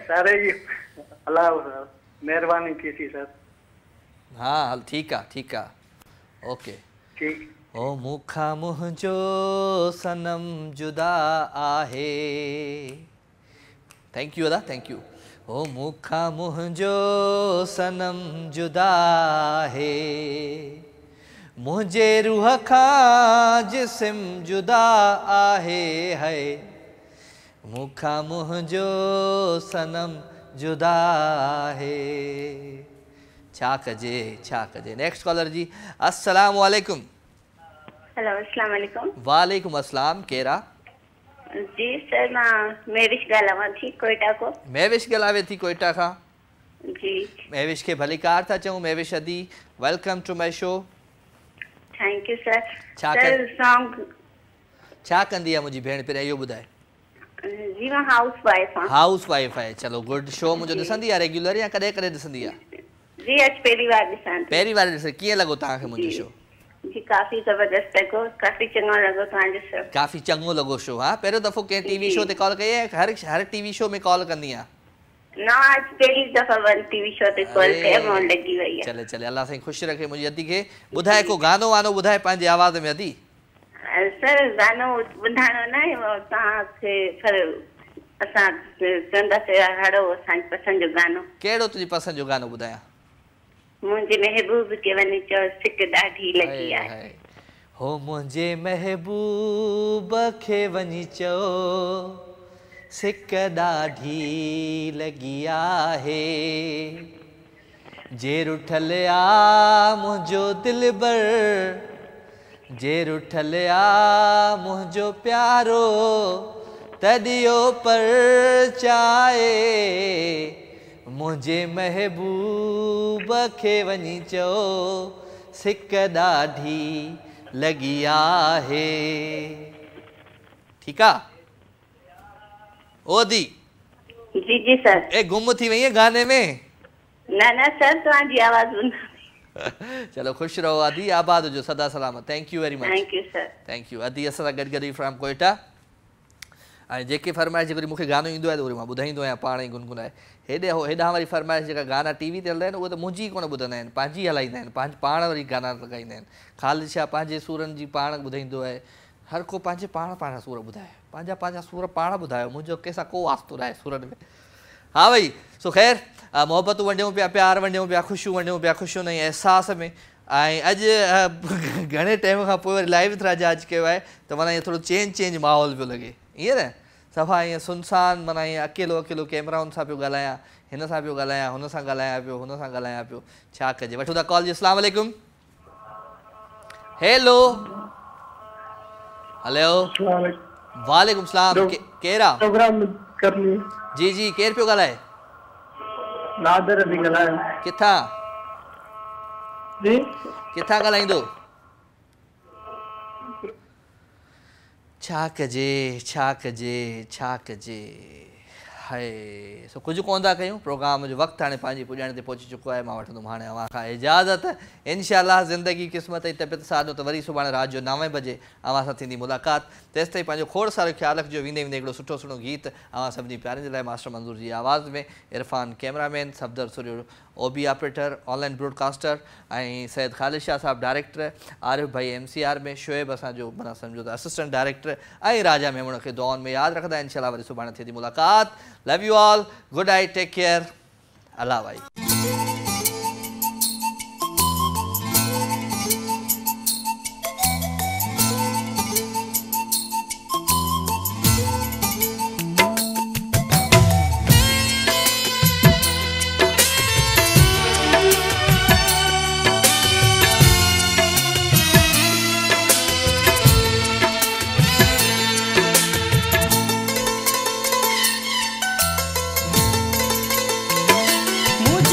सारे ये अल्लाह सर मेहरबानी की थी सर हाँ हल ठीक है ओके ठीक ओ मुखा मुझो सनम जुदा आहे थैंक यू अदा थैंक यू ओ मुखा मुझो सनम जुदा है मुझे रूह खा जिस्म जुदा आहे है मुखा मुझो सनम जुदा है छा कजे नेक्स्ट कॉलर जी अस्सलाम वालेकुम हेलो अस्सलाम वालेकुम वालेकुम अस्सलाम केरा जी सर मां मेविश ॻाल्हायां थी कोयटा को मेविश ॻाल्हावे थी कोयटा खां जी मेविश के भली कार था चऊं मेविश अदी welcome to my show thank you sir sir song छा कंदी आहे मुंहिंजी भेण पहिरियों इहो ॿुधाए जी मां हाउस वाइफ आहे चलो गुड शो मुंहिंजो ॾिसंदी आहे रेगुलर या कॾहिं कॾहिं ॾिसंदी आहे जी अॼु पहिरीं बार ॾिसां पहिरीं बार ॾिसे कीअं लॻो तव्हांखे मुंहिंजो शो जी काफ़ी ज़बरदस्त लॻो काफ़ी चङो लॻो तव्हांजो शो काफ़ी चङो लॻो शो हा पहिरियों दफ़ो कंहिं टीवी शो ते कॉल कई आहे हर टीवी शो में कॉल कंदी आहे ना आज पहली दफ़ा वन टीवी शो ते कॉल कया मां लॻी वई आहे चले अल्लाह साईं ख़ुशि रखे मुंहिंजी अदी खे ॿुधाए को गानो वानो ॿुधाए पंहिंजी आवाज़ में अदी सर गानो ॿुधाइणो न आहे तव्हांखे पर असां चवंदासीं हड़ो असांजी पसंदि जो गानो कहिड़ो तुंहिंजी पसंदि जो गानो ॿुधायां मुझे महबूब के वनी चो सिक ॾाढी लगी आहे हो मुझे महबूब के वनी चो सिक ॾाढी लगी आहे जे रुठल आ मुझो दिलबर जे रुठल आ मुझो प्यारो तदियो पर चाहे मुझे महबूब के वनी चो सिक ॾाढी लगी आहे ठीक है ओदी जी जी सर। ए गुम थी वही है गाने में? ना ना सर तुम्हारी आवाज चलो खुश रहो आदि, आबाद जो सदा सलामत। Thank you very much. Thank you sir. Thank U. आदि असां गड गडी फ्रॉम कोयटा। ऐं जेके फरमाइश वरी मूंखे गानो ईंदो आहे त वरी मां ॿुधाईंदो आहियां पाण ई गुनगुनाए। हेॾां वरी फरमाइश जेका गाना टीवी ते हलंदा आहिनि उहे त मुंहिंजी कोन ॿुधंदा आहिनि, पंहिंजी हलाईंदा आहिनि, पाण वरी गाना लॻाईंदा आहिनि। ख़ालिद शाह पंहिंजे सूरनि जी पाण ॿुधाईंदो आहे, हर को पंहिंजे पाण सूर ॿुधाए, पंहिंजा सूर पाण ॿुधायो, मुंहिंजो कंहिंसां को वास्तो न आहे सूरनि में। हाँ भई सो ख़ैर मोहबतूं वंडियूं पिया, प्यार वंडियूं पिया, ख़ुशियूं वंडियूं पिया, ख़ुशियूं नई अहसास में। ऐं अॼु घणे टाइम खां पोइ वरी लाइव राजा अची कयो आहे त माना ईअं थोरो चेंज माहौल पियो लॻे, ईअं न सफ़ा ईअं सुनसान, माना ईअं अकेलो कैमराउनि सां पियो ॻाल्हायां, हिन सां पियो ॻाल्हायां, हुन सां ॻाल्हायां पियो, हुन सां ॻाल्हायां पियो, छा कजे। वठो था कॉल जी। अस्सलाम वालेकुम। हेलो हेलो वालेकुम सलाम। केरु आहे? प्रोग्राम करनी जी जी केरु पियो ॻाल्हाए? नादर बि ॻाल्हायो। किथां जी किथां ॻाल्हाईंदो? छा कजे हाय। सो कुझु कोन था कयूं, प्रोग्राम जो वक़्तु हाणे पंहिंजी पुॼाइण ते पहुची चुको आहे। मां वठंदुमि हाणे अव्हां खां इजाज़त। इंशाअल्लाह ज़िंदगी क़िस्मत जी तबियत साथ ॾियो त वरी सुभाणे राति जो 9 बजे अव्हां सां थींदी मुलाक़ात। तेसि ताईं पंहिंजो खोड़ सारो ख़्यालु रखिजो। वेंदे हिकिड़ो सुठो गीत अव्हां सभिनी प्यारनि जे लाइ मास्टर मंज़ूर जी आवाज़ में। इरफान कैमरामैन, सफदर सूर्य OB ऑपरेटर, ऑनलाइन ब्रॉडकास्टर, ऐं सैयद ख़ालिद शाह साहब डायरेक्टर, आरिफ भाई MCR में, शोएब असांजो माना सम्झो त असिस्टेंट डायरेक्टर, ऐं राजा मेमण खे दुआउनि में यादि रखंदा। इंशाअल्लाह वरी सुभाणे थिए थी मुलाक़ात। Love you all, good night, take care, Allah भाई। मुझ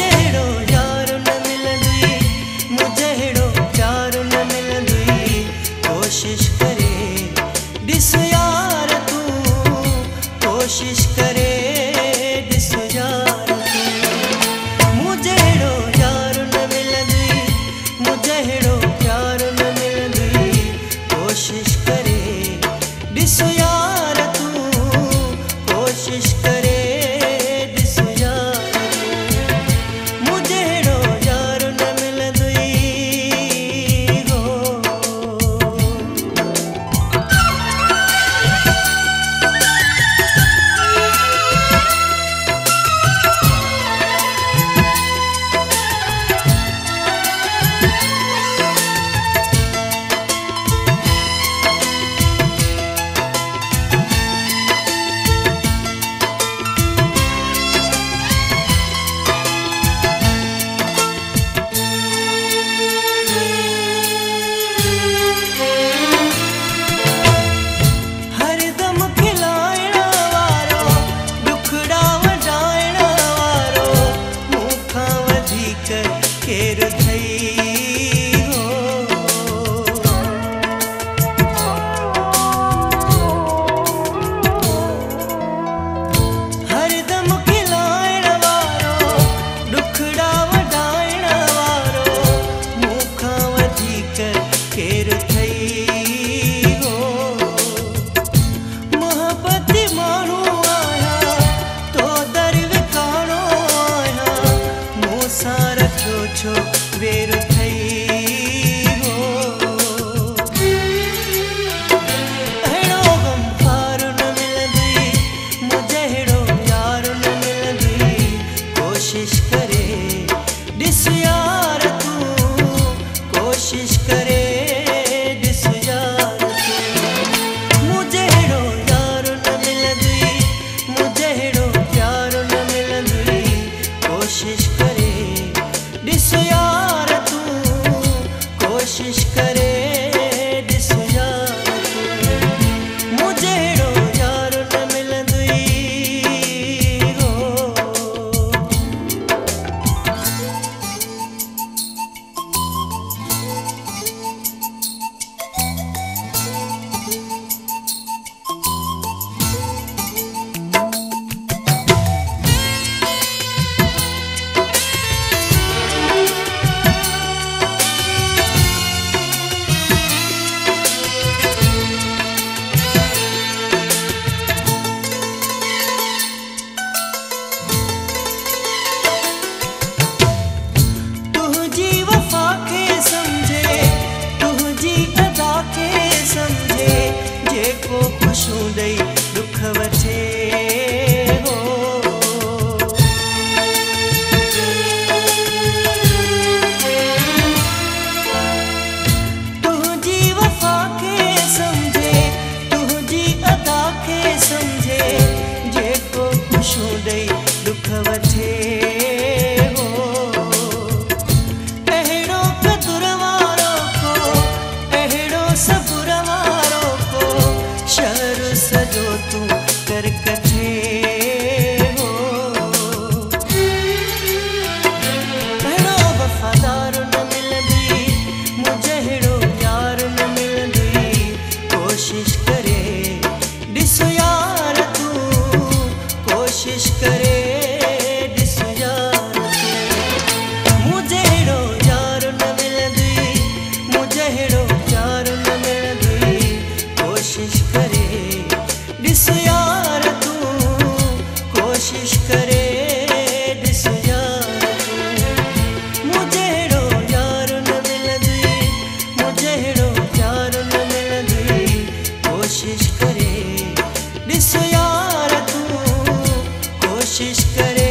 ॾेई दुख वठे हो अहिड़ो कदुर वारो को अहिड़ो सबुर वारो को शहर सजो तूं कर कठे हो अहिड़ो वफ़ादार न मिलंदी मुझे अहिड़ो यार न मिलंदी कोशिश करे ॾिस यार तूं कोशिश करे ॾिस यार तूं मुझे अहिड़ो यार न मिलंदी मुझे अहिड़ो यार न मिलंदी कोशिश करे ॾिस यार तूं कोशिश करे ॾिस यार तूं मुझे अहिड़ो यार न मिलंदी मुझे अहिड़ो यार न मिलंदी कोशिश करे ॾिस यार तूं कोशिश करे